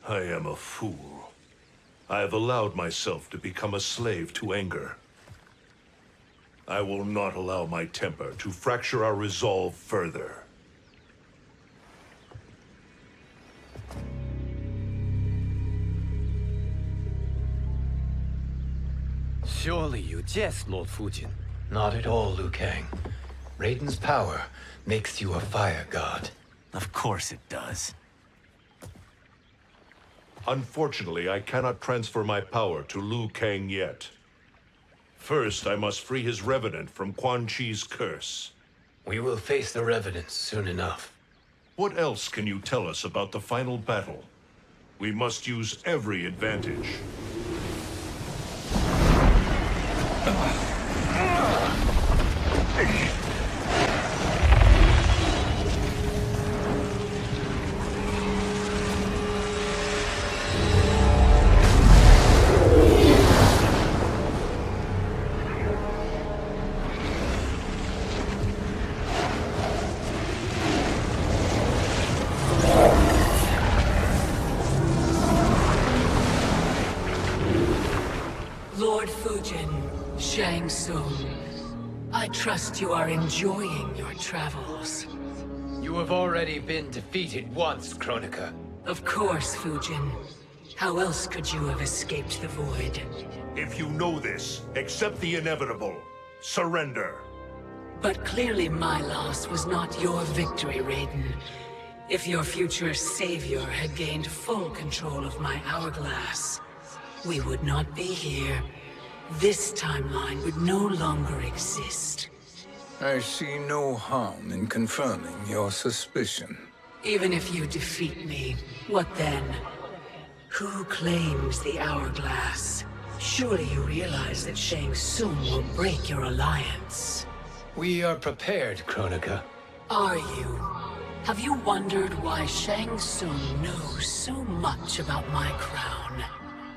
I am a fool. I have allowed myself to become a slave to anger. I will not allow my temper to fracture our resolve further. Surely you jest, Lord Fujin. Not at all, Liu Kang. Raiden's power makes you a fire god. Of course it does. Unfortunately, I cannot transfer my power to Liu Kang yet. First, I must free his revenant from Quan Chi's curse. We will face the revenants soon enough. What else can you tell us about the final battle? We must use every advantage. Lord Fujin, Shang Tsung, I trust you are enjoying your travels. You have already been defeated once, Kronika. Of course, Fujin. How else could you have escaped the void? If you know this, accept the inevitable. Surrender. But clearly my loss was not your victory, Raiden. If your future savior had gained full control of my hourglass, we would not be here. This timeline would no longer exist. I see no harm in confirming your suspicion. Even if you defeat me, what then? Who claims the hourglass? Surely you realize that Shang Tsung will break your alliance. We are prepared, Kronika. Are you? Have you wondered why Shang Tsung knows so much about my crown?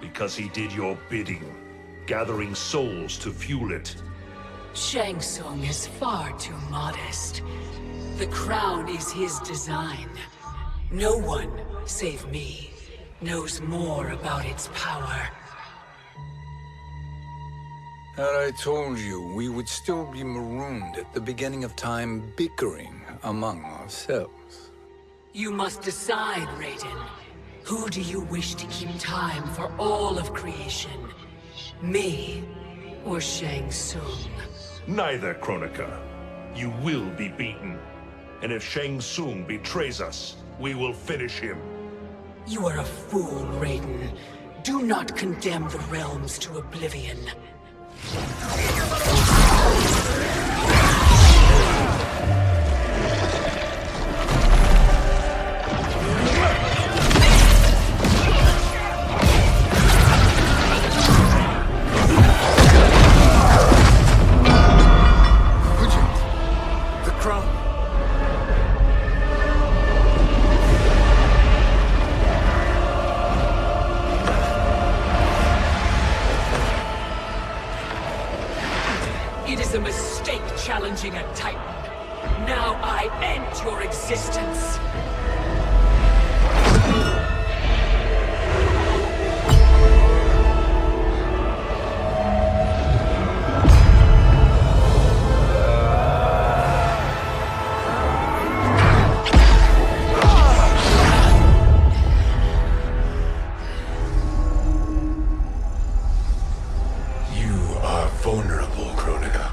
Because he did your bidding, gathering souls to fuel it. Shang Tsung is far too modest. The crown is his design. No one, save me, knows more about its power. Had I told you, we would still be marooned at the beginning of time, bickering among ourselves. You must decide, Raiden. Who do you wish to keep time for all of creation? Me or Shang Tsung? Neither, Kronika. You will be beaten. And if Shang Tsung betrays us, we will finish him. You are a fool, Raiden. Do not condemn the realms to oblivion. It is a mistake challenging a Titan. Now I end your existence. You are vulnerable, Kronika.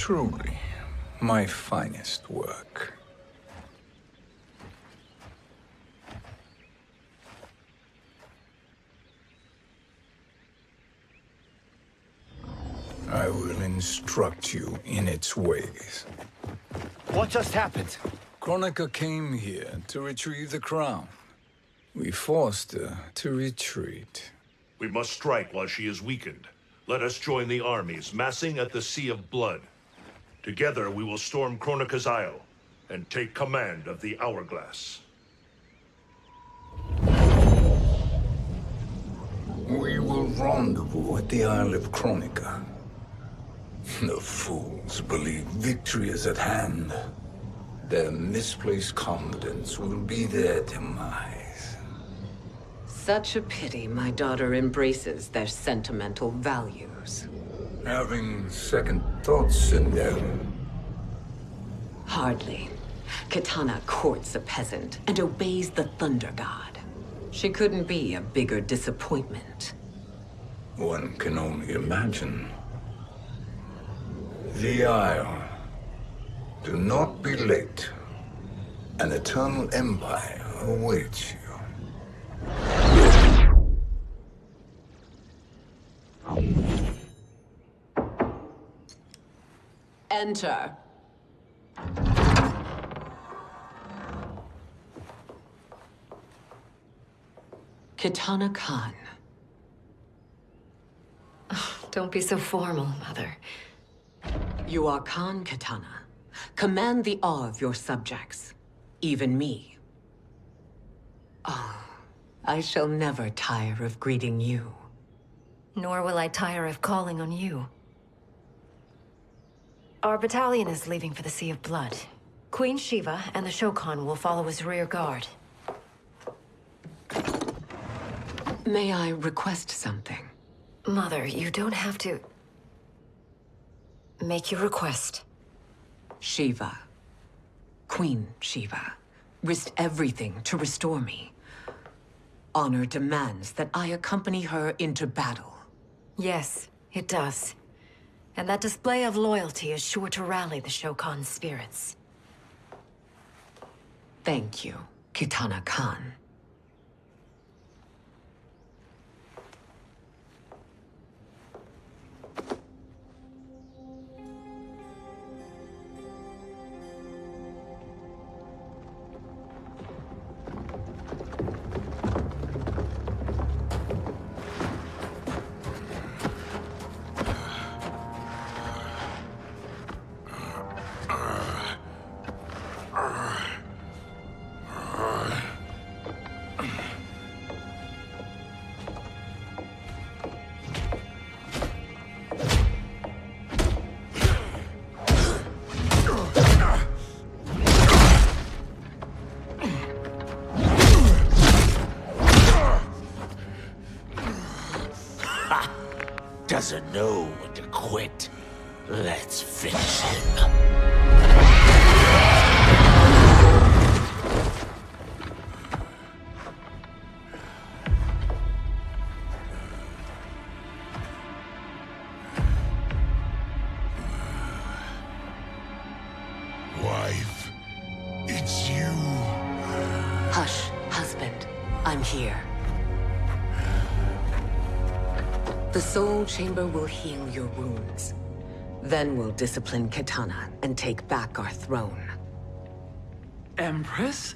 Truly, my finest work. I will instruct you in its ways. What just happened? Kronika came here to retrieve the crown. We forced her to retreat. We must strike while she is weakened. Let us join the armies, massing at the Sea of Blood. Together we will storm Kronika's Isle, and take command of the Hourglass. We will rendezvous at the Isle of Kronika. The fools believe victory is at hand. Their misplaced confidence will be their demise. Such a pity my daughter embraces their sentimental values. Having second thoughts in them. Hardly. Kitana courts a peasant and obeys the Thunder God. She couldn't be a bigger disappointment. One can only imagine. The Isle. Do not be late. An eternal empire awaits you. Enter. Kitana Khan. Don't be so formal, Mother. You are Khan Kitana. Command the awe of your subjects. Even me. Oh, I shall never tire of greeting you. Nor will I tire of calling on you. Our battalion is leaving for the Sea of Blood. Queen Shiva and the Shokan will follow as rear guard. May I request something? Mother, you don't have to... make your request. Shiva. Queen Shiva. Risked everything to restore me. Honor demands that I accompany her into battle. Yes, it does. And that display of loyalty is sure to rally the Shokan's spirits. Thank you, Kitana Khan. Doesn't know when to quit. Let's finish him. Wife, it's you. Hush, husband. I'm here. The Soul Chamber will heal your wounds. Then we'll discipline Kitana and take back our throne. Empress?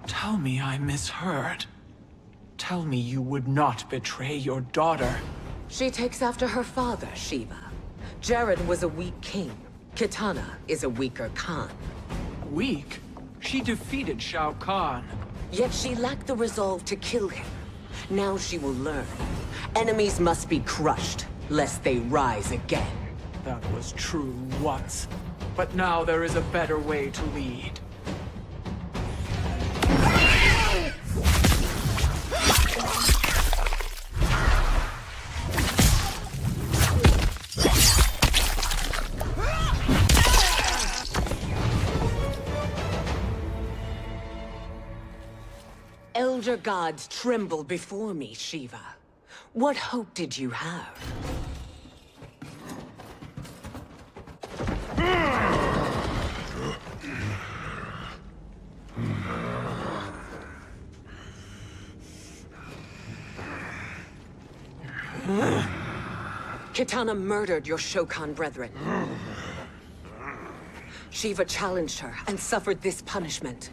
Tell me I misheard. Tell me you would not betray your daughter. She takes after her father, Shiva. Jared was a weak king. Kitana is a weaker Khan. Weak? She defeated Shao Kahn. Yet she lacked the resolve to kill him. Now she will learn. Enemies must be crushed, lest they rise again. That was true once. But now there is a better way to lead. Elder gods tremble before me, Shiva. What hope did you have? Kitana murdered your Shokan brethren. Shiva challenged her and suffered this punishment.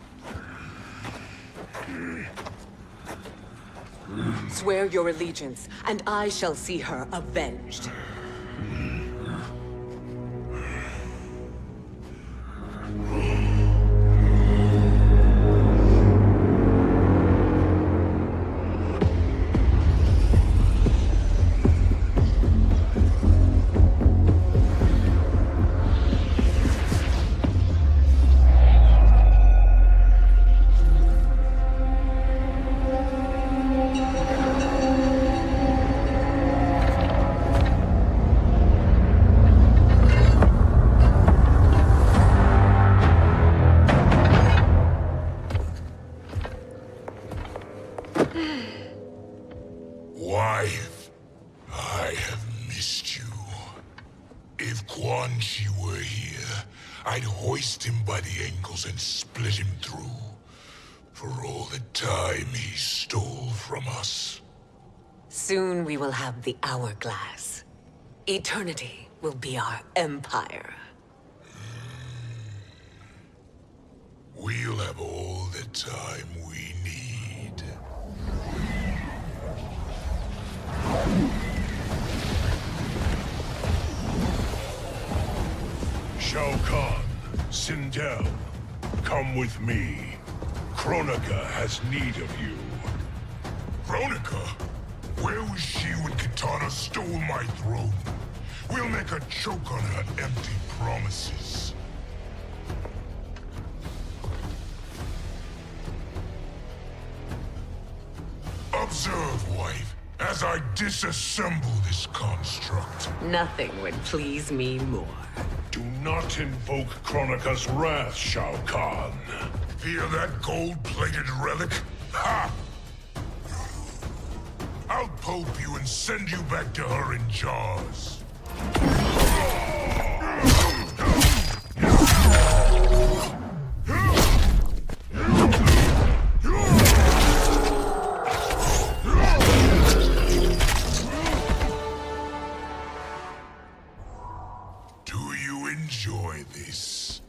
Swear your allegiance, and I shall see her avenged. Wife, I have missed you. If Quan Chi were here, I'd hoist him by the ankles and split him through. For all the time he stole from us. Soon we will have the hourglass. Eternity will be our empire. We'll have all the time we need. Shao Kahn, Sindel, come with me. Kronika has need of you. Kronika? Where was she when Kitana stole my throne? We'll make her choke on her empty promises. Observe, wife, as I disassemble this construct. Nothing would please me more. Do not invoke Kronika's wrath, Shao Kahn. Fear that gold-plated relic? Ha! I'll pulp you and send you back to her in jars. Do you enjoy this?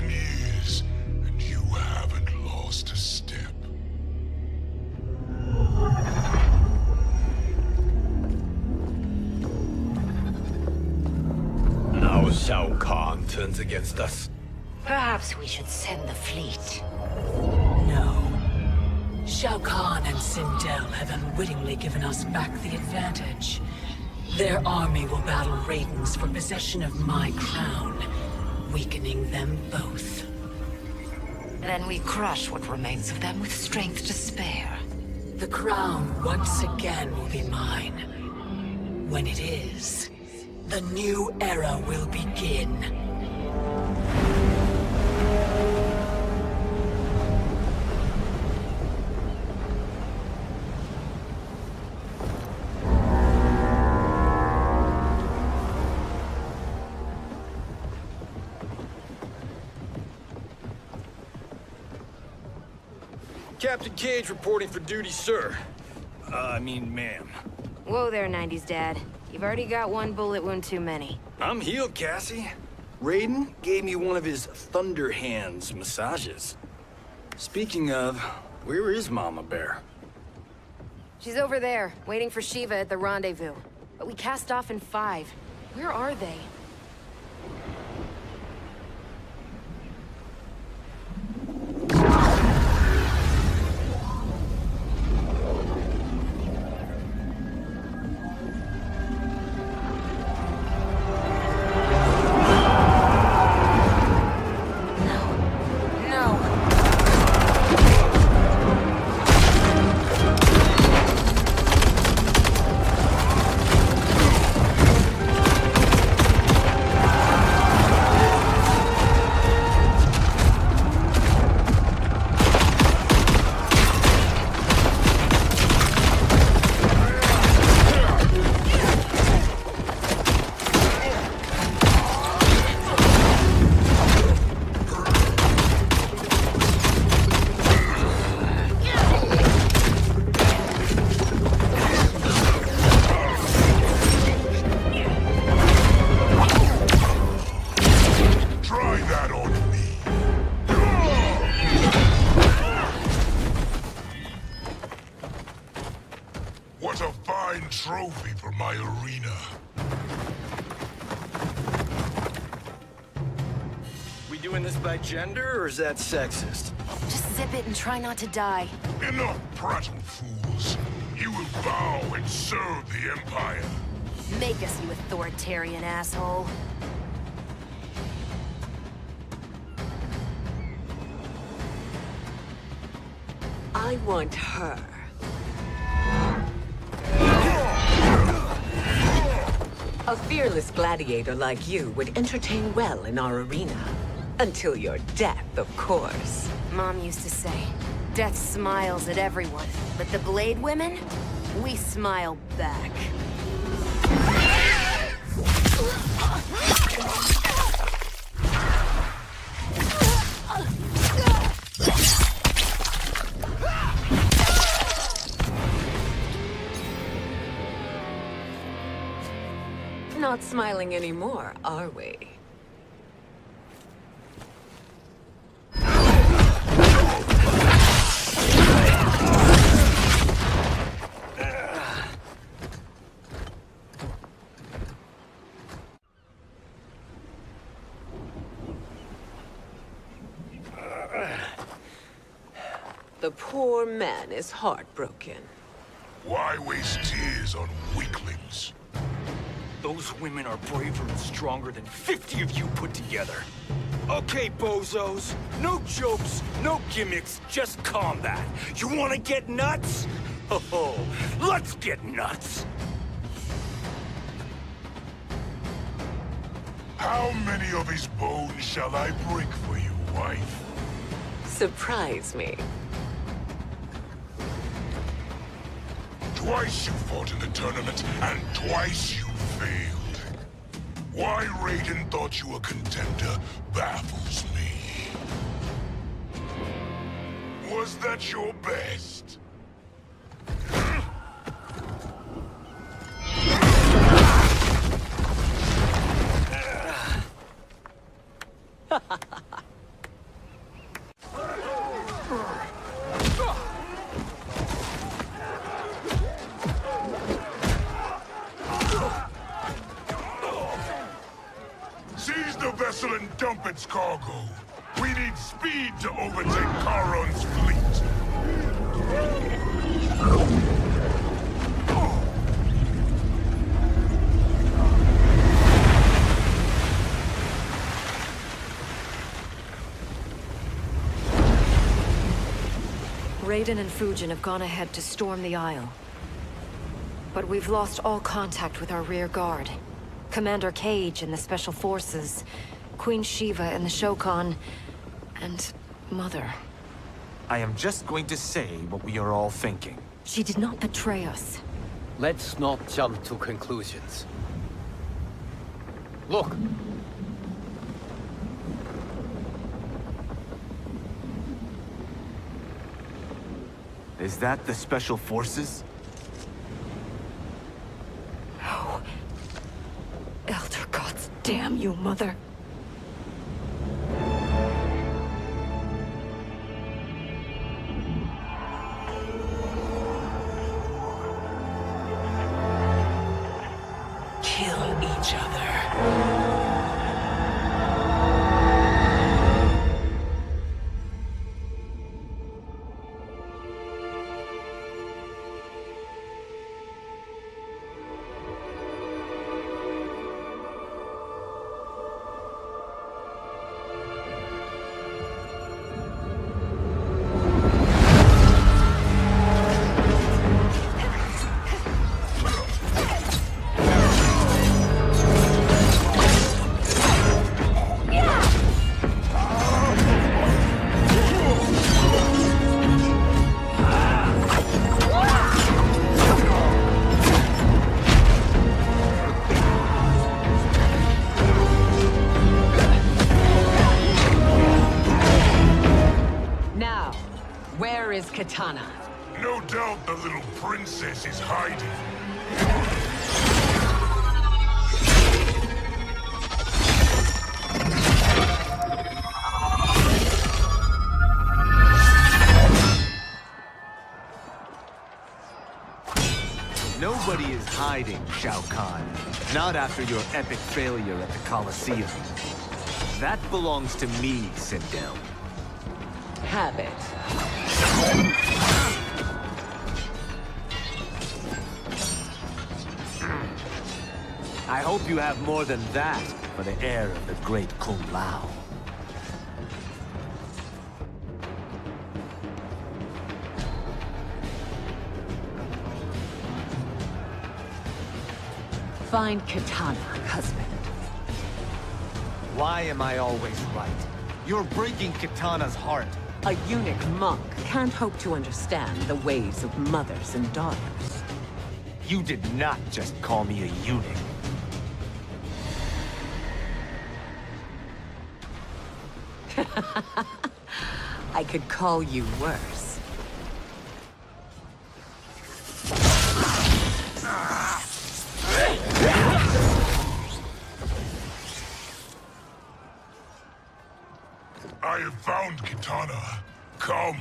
Years, and you haven't lost a step. Now Shao Kahn turns against us. Perhaps we should send the fleet. No. Shao Kahn and Sindel have unwittingly given us back the advantage. Their army will battle Raidens for possession of my crown, weakening them both. Then we crush what remains of them with strength to spare. The crown once again will be mine. When it is, the new era will begin. Captain Cage reporting for duty, sir. Ma'am. Whoa there, 90s dad. You've already got one bullet wound too many. I'm healed, Cassie. Raiden gave me one of his Thunder Hands massages. Speaking of, where is Mama Bear? She's over there, waiting for Shiva at the rendezvous. But we cast off in 5. Where are they? trophy for my arena. We doing this by gender, or is that sexist? Just zip it and try not to die. Enough prattle, fools. You will bow and serve the Empire. Make us, you authoritarian asshole. I want her. A fearless gladiator like you would entertain well in our arena. Until your death, of course. Mom used to say, death smiles at everyone, but the Blade women, we smile back. Not smiling anymore, are we? The poor man is heartbroken. Why waste tears on weaklings? Those women are braver and stronger than 50 of you put together. Okay, bozos. No jokes, no gimmicks, just combat. You wanna get nuts? Oh, let's get nuts! How many of his bones shall I break for you, wife? Surprise me. Twice you fought in the tournament, and twice you failed. Why Raiden thought you a contender baffles me. Was that your best? Seize the vessel and dump its cargo. We need speed to overtake Charon's fleet. Raiden and Fujin have gone ahead to storm the Isle. But we've lost all contact with our rear guard. Commander Cage and the Special Forces, Queen Shiva and the Shokan, and Mother. I am just going to say what we are all thinking. She did not betray us. Let's not jump to conclusions. Look! Is that the Special Forces? No. Elder gods damn you, Mother. Kill each other. Where is Katana? No doubt the little princess is hiding. No Nobody is hiding, Shao Kahn. Not after your epic failure at the Colosseum. That belongs to me, Sindel. Have it. I hope you have more than that for the heir of the great Kung Lao. Find Katana, husband. Why am I always right? You're breaking Katana's heart. A eunuch monk can't hope to understand the ways of mothers and daughters. You did not just call me a eunuch. I could call you worse. I have found Kitana. Come.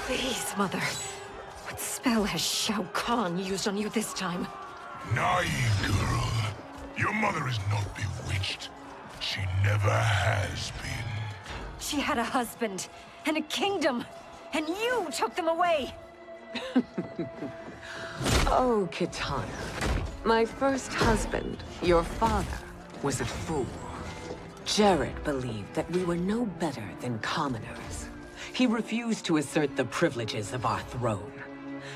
Please, Mother. What spell has Shao Kahn used on you this time? Naive girl. Your mother is not bewitched. She never has been. She had a husband and a kingdom, and you took them away! Oh, Kitana. My first husband, your father, was a fool. Jared believed that we were no better than commoners. He refused to assert the privileges of our throne.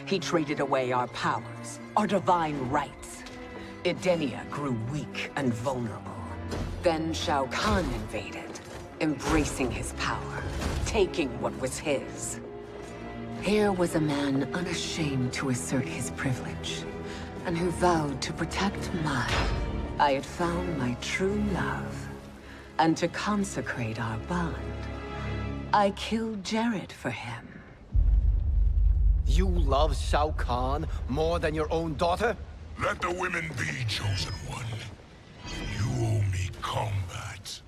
He traded away our powers, our divine rights. Edenia grew weak and vulnerable. Then Shao Kahn invaded, embracing his power, taking what was his. Here was a man unashamed to assert his privilege, and who vowed to protect mine. I had found my true love, and to consecrate our bond, I killed Jared for him. You love Shao Kahn more than your own daughter? Let the women be, chosen one. You owe me combat.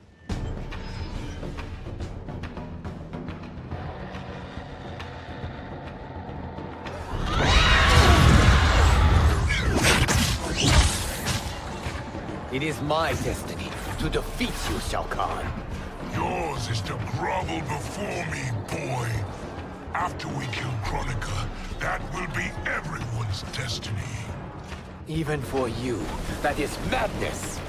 It is my destiny to defeat you, Shao Kahn. Yours is to grovel before me, boy. After we kill Kronika, that will be everyone's destiny. Even for you, that is madness!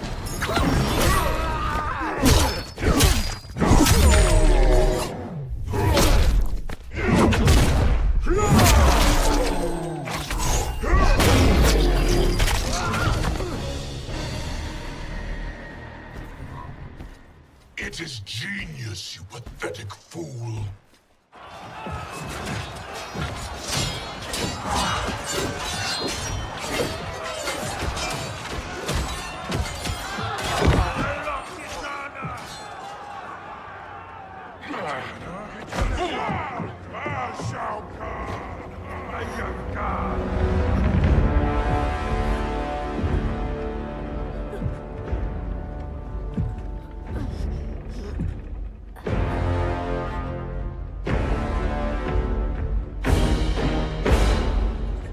It is genius, you pathetic fool.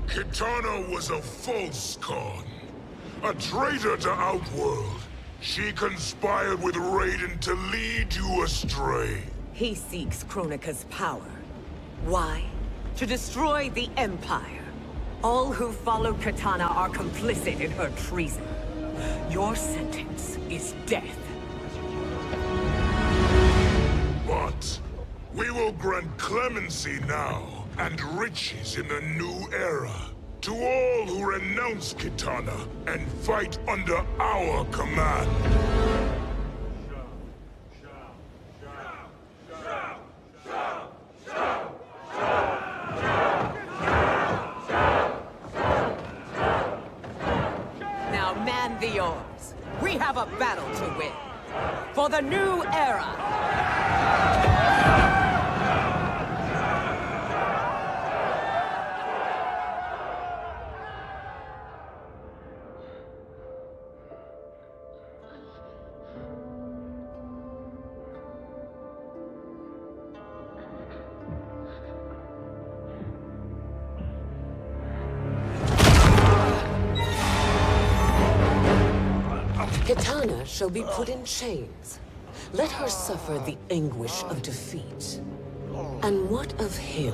Kitana was a false Khan, a traitor to Outworld. She conspired with Raiden to lead you astray. He seeks Kronika's power. Why? To destroy the Empire. All who follow Katana are complicit in her treason. Your sentence is death. But we will grant clemency now and riches in the new era to all who renounce Kitana and fight under our command. Now man the oars. We have a battle to win. For the new era. Kitana shall be put in chains. Let her suffer the anguish of defeat. And what of him?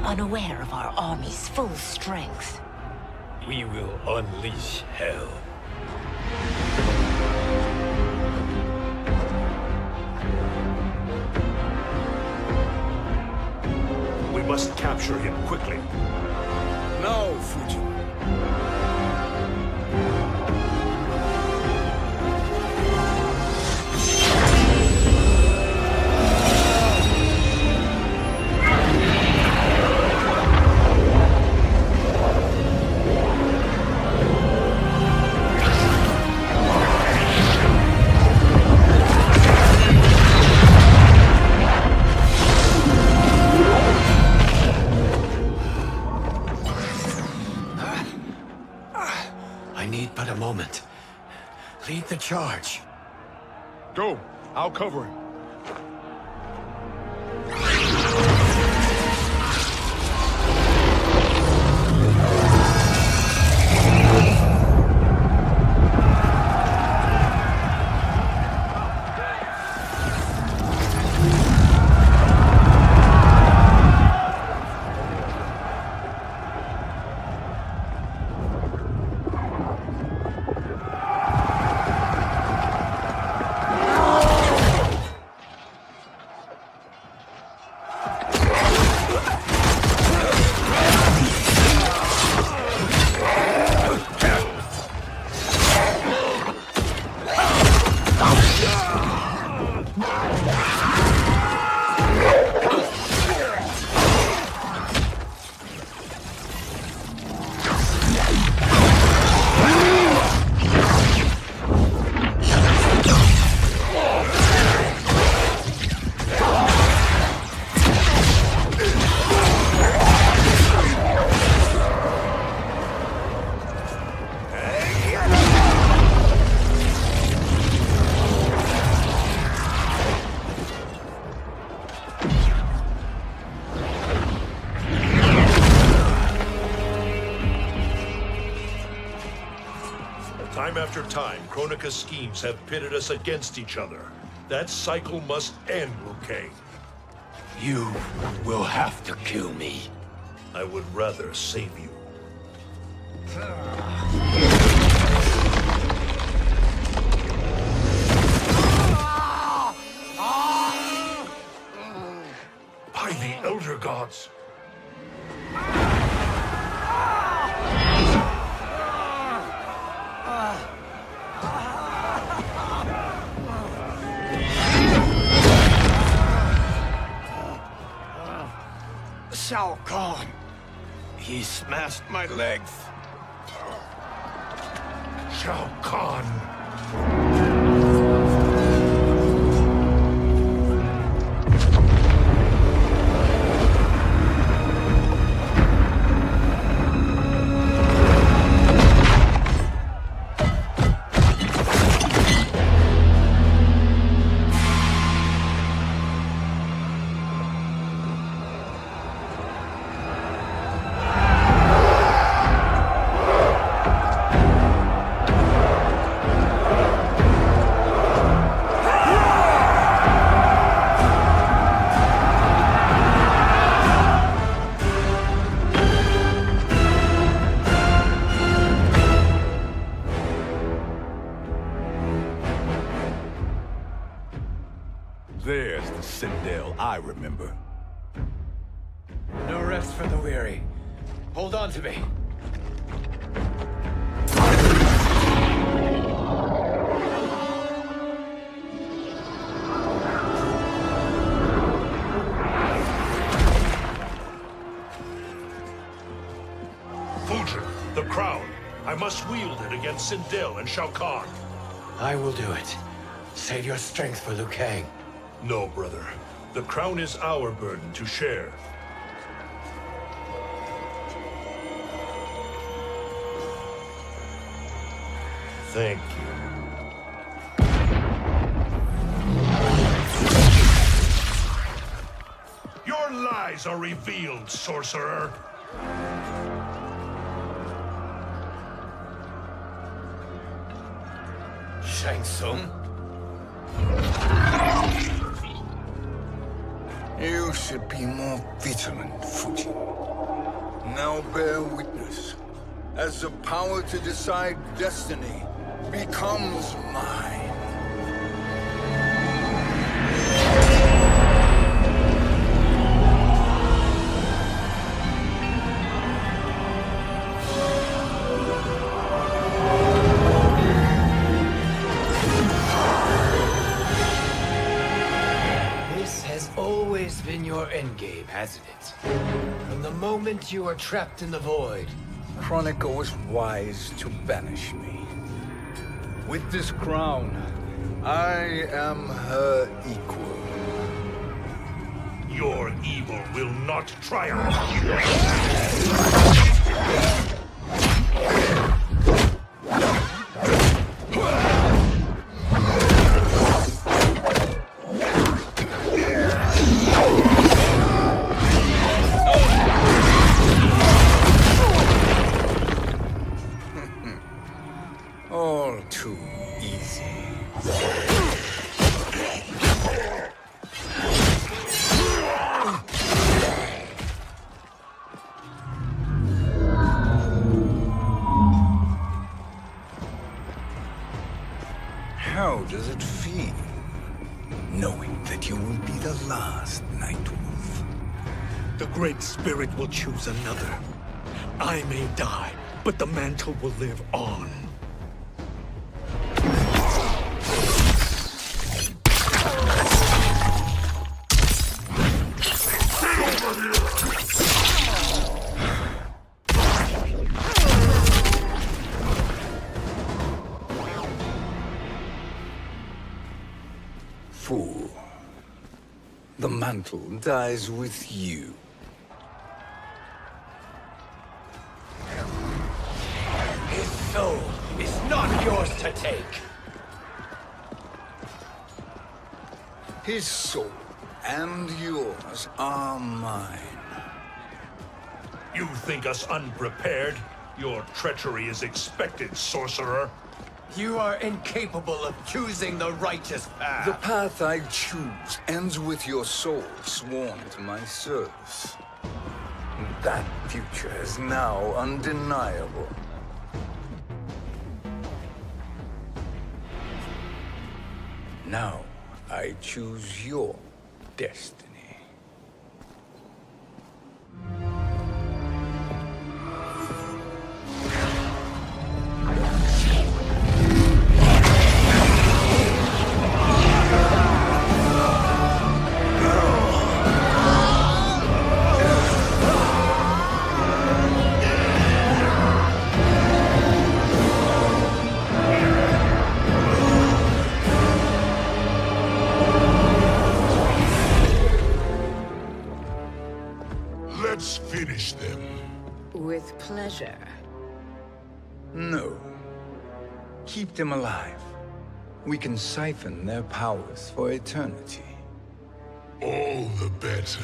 Unaware of our army's full strength. We will unleash hell. We must capture him quickly. No, Fujin. I need but a moment. Lead the charge. Go. I'll cover him. Time after time, Kronika's schemes have pitted us against each other. That cycle must end, Liu Kang. You will have to kill me. I would rather save you. By the Elder Gods! Shao Kahn. He smashed my legs. Shao Kahn. Sindel I remember. No rest for the weary. Hold on to me. Fujin, the crown. I must wield it against Sindel and Shao Kahn. I will do it. Save your strength for Liu Kang. No, brother. The crown is our burden to share. Thank you. Your lies are revealed, sorcerer. Shang Tsung? You should be more vigilant, Fujin. Now bear witness, as the power to decide destiny becomes mine. Been your endgame, hasn't it? From the moment you were trapped in the void. Kronika was wise to banish me. With this crown, I am her equal. Your evil will not triumph. All too easy. How does it feel, knowing that you will be the last Nightwolf? The Great Spirit will choose another. I may die, but the mantle will live on. Fool. The mantle dies with you. His soul is not yours to take. His soul and yours are mine. You think us unprepared? Your treachery is expected, sorcerer. You are incapable of choosing the righteous path. The path I choose ends with your soul sworn to my service. That future is now undeniable. Now I choose your destiny. Let's finish them. With pleasure. No. Keep them alive. We can siphon their powers for eternity. All the better.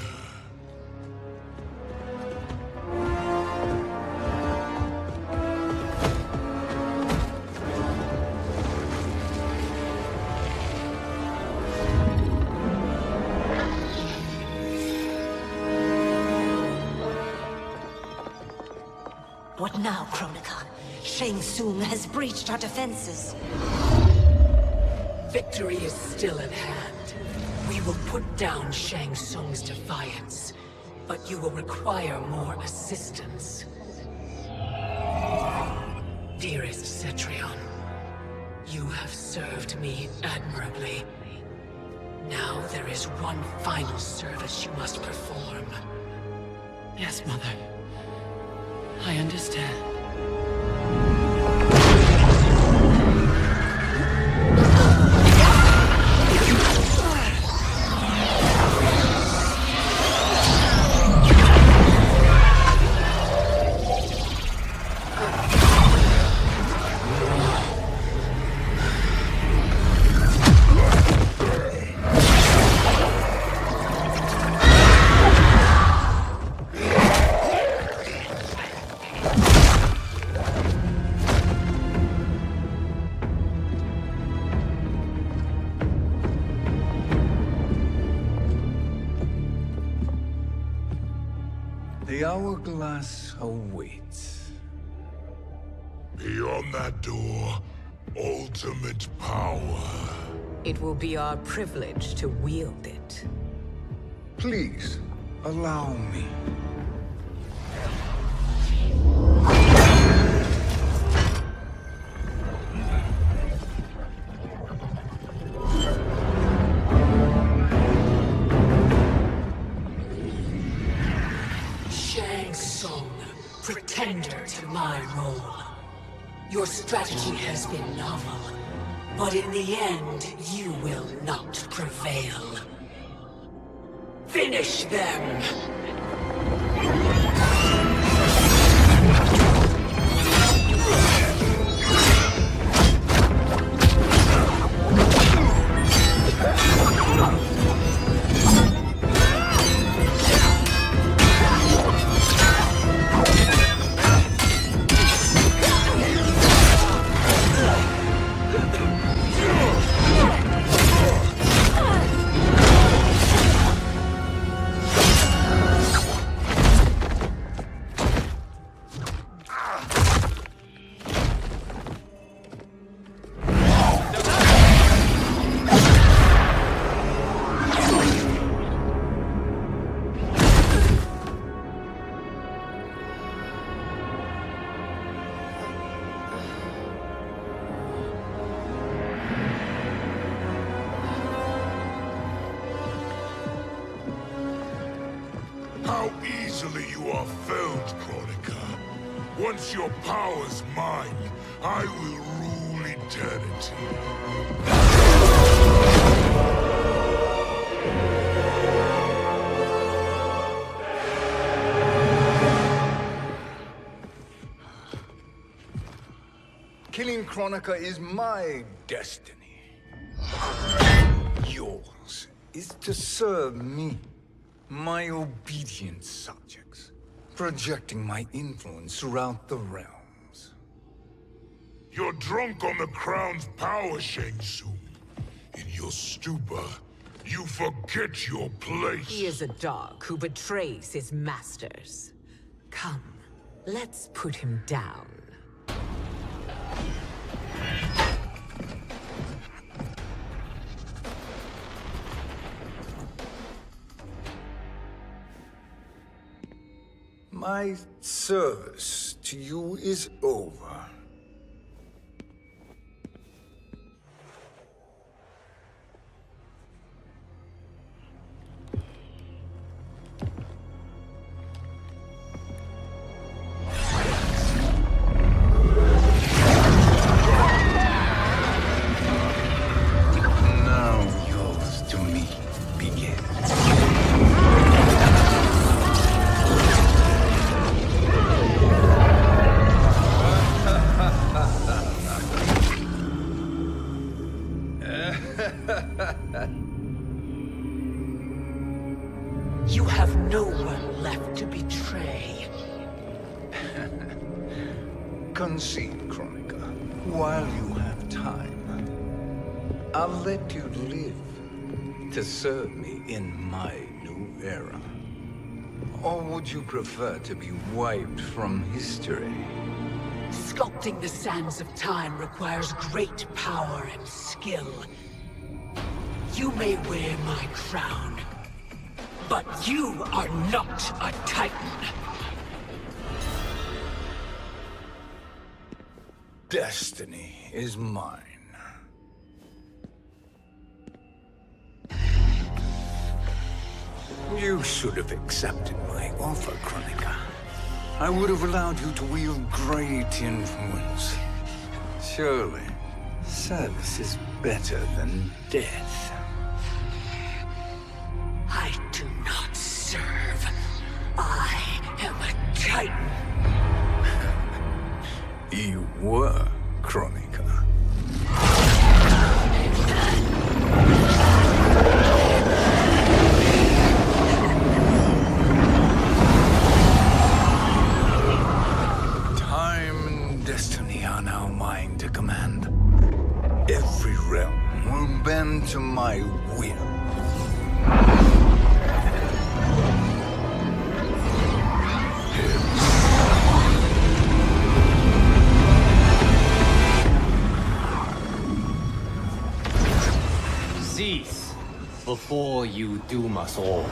What now, Kronika? Shang Tsung has breached our defenses. Victory is still at hand. We will put down Shang Tsung's defiance, but you will require more assistance. Dearest Cetrion, you have served me admirably. Now there is one final service you must perform. Yes, Mother. I understand. The hourglass awaits. Beyond that door, ultimate power. It will be our privilege to wield it. Please, allow me. Shang Tsung, pretender to my role. Your strategy has been novel, but in the end, you will not prevail. Finish them! How easily you are felled, Chronica. Once your power's mine, I will rule eternity. Killing Chronica is my destiny. Yours is to serve me, my obedient subjects, projecting my influence throughout the realms. You're drunk on the crown's power, Shang Tsung. In your stupor, you forget your place. He is a dog who betrays his masters. Come, let's put him down. My service to you is over. Now yours to me begins. You have no one left to betray. Concede, Chronica, while you have time. I'll let you live to serve me in my new era. Or would you prefer to be wiped from history? Sculpting the sands of time requires great power and skill. You may wear my crown, but you are not a Titan. Destiny is mine. You should have accepted my offer, Kronika. I would have allowed you to wield great influence. Surely, service is better than death. I do not serve. I am a Titan. You were, Kronika. Time and destiny are now mine to command. Every realm will bend to my will. Cease before you doom us all.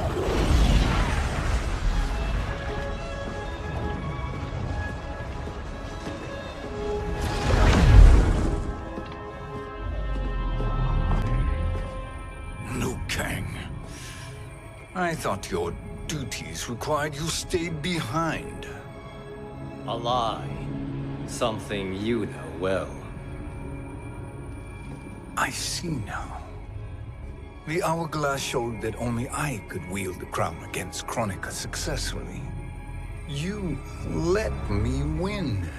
Liu Kang. I thought your duties required you stayed behind. A lie. Something you know well. I see now. The hourglass showed that only I could wield the crown against Kronika successfully. You let me win.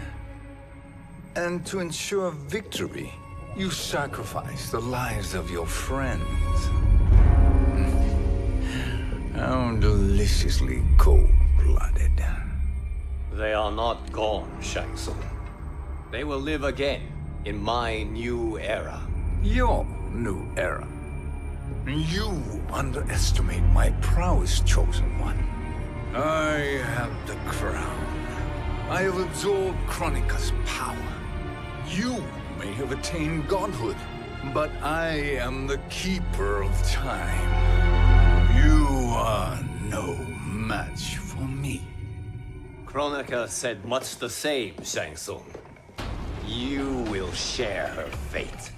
And to ensure victory, you sacrificed the lives of your friends. How deliciously cold-blooded. They are not gone, Shang Tsung. They will live again in my new era. Your new era. You underestimate my prowess, Chosen One. I have the crown. I have absorbed Kronika's power. You may have attained godhood, but I am the keeper of time. You are no match for me. Kronika said much the same, Shang Tsung. You will share her fate.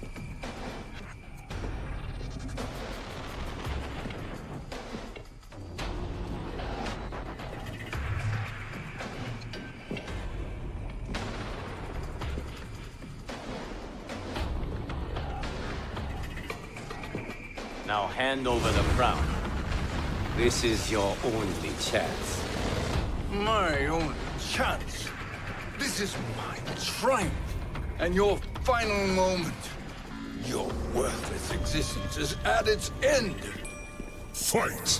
Now hand over the crown. This is your only chance. My only chance. This is my triumph. And your final moment. Your worthless existence is at its end. Fight!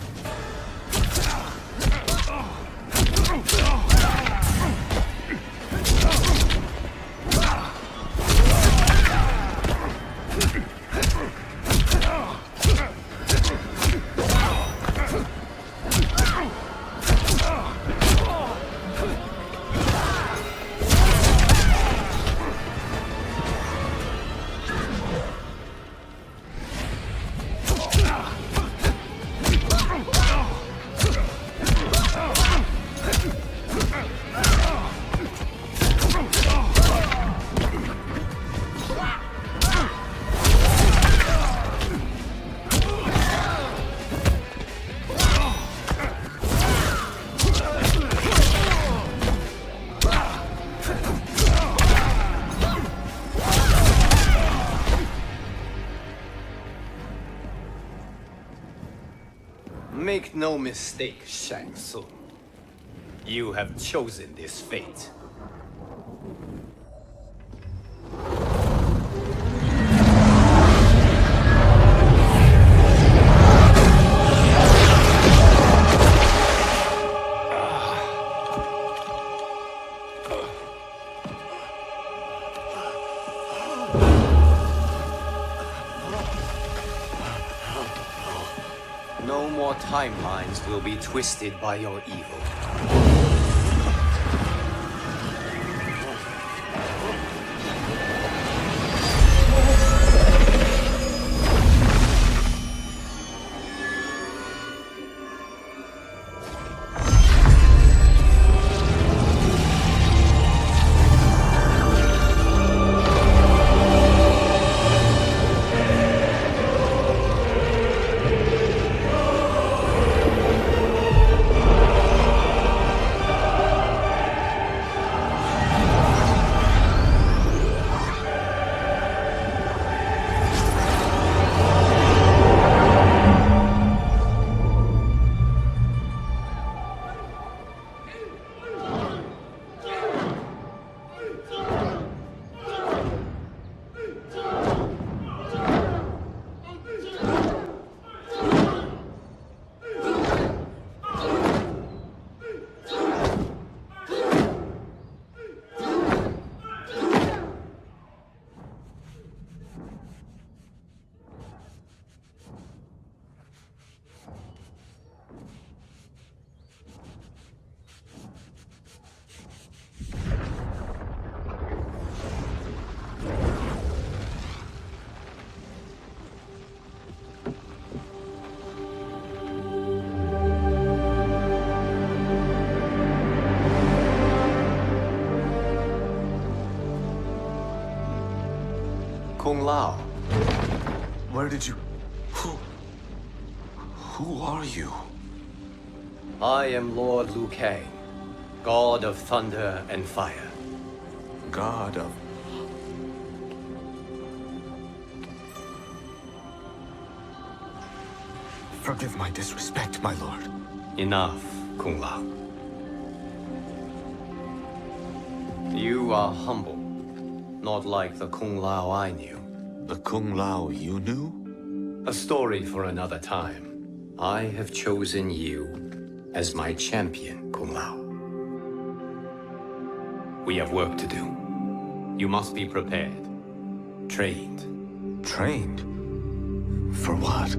Make no mistake, Shang Tsung. You have chosen this fate. No more timelines will be twisted by your evil. Kung Lao. Where did you... Who are you? I am Lord Liu Kang, God of Thunder and Fire. God of... Forgive my disrespect, my lord. Enough, Kung Lao. You are humble, not like the Kung Lao I knew. The Kung Lao you knew? A story for another time. I have chosen you as my champion, Kung Lao. We have work to do. You must be prepared. Trained. Trained? For what?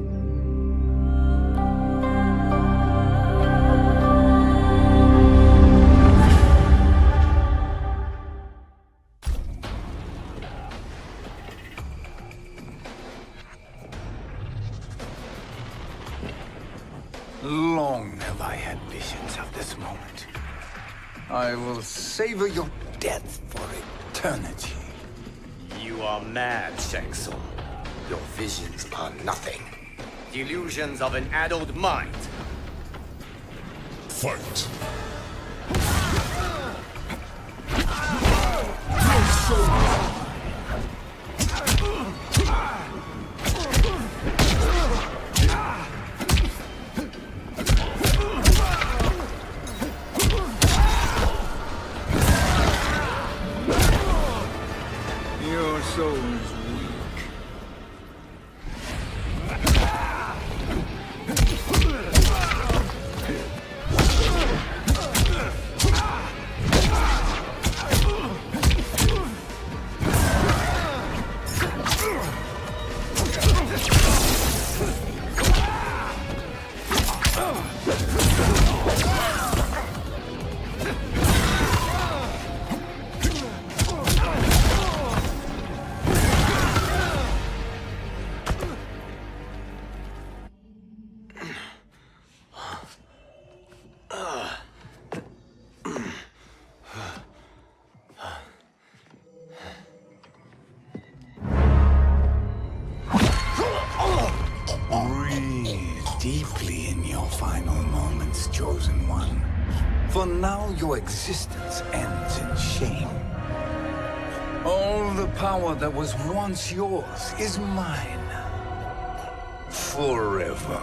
Long have I had visions of this moment. I will savor your death for eternity. You are mad, Shang Tsung. Your visions are nothing. Delusions of an addled mind. Fight! Your soul is weak. Deeply in your final moments, Chosen One. For now, your existence ends in shame. All the power that was once yours is mine. Forever.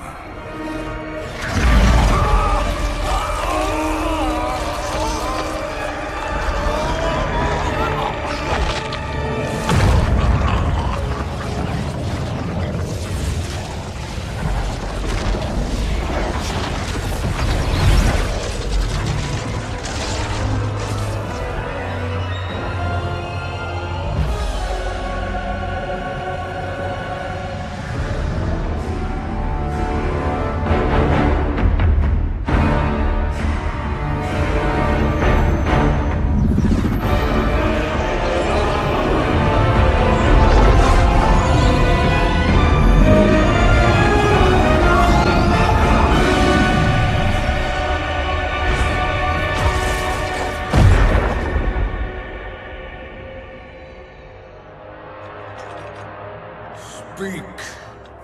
Speak,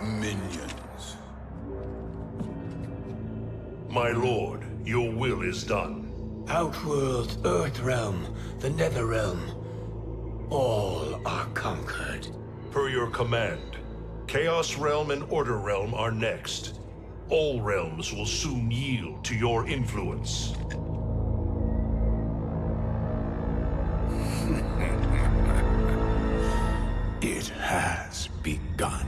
minions. My lord, your will is done. Outworld, Earthrealm, the Netherrealm. All are conquered. Per your command, Chaos Realm and Order Realm are next. All realms will soon yield to your influence. It has begun.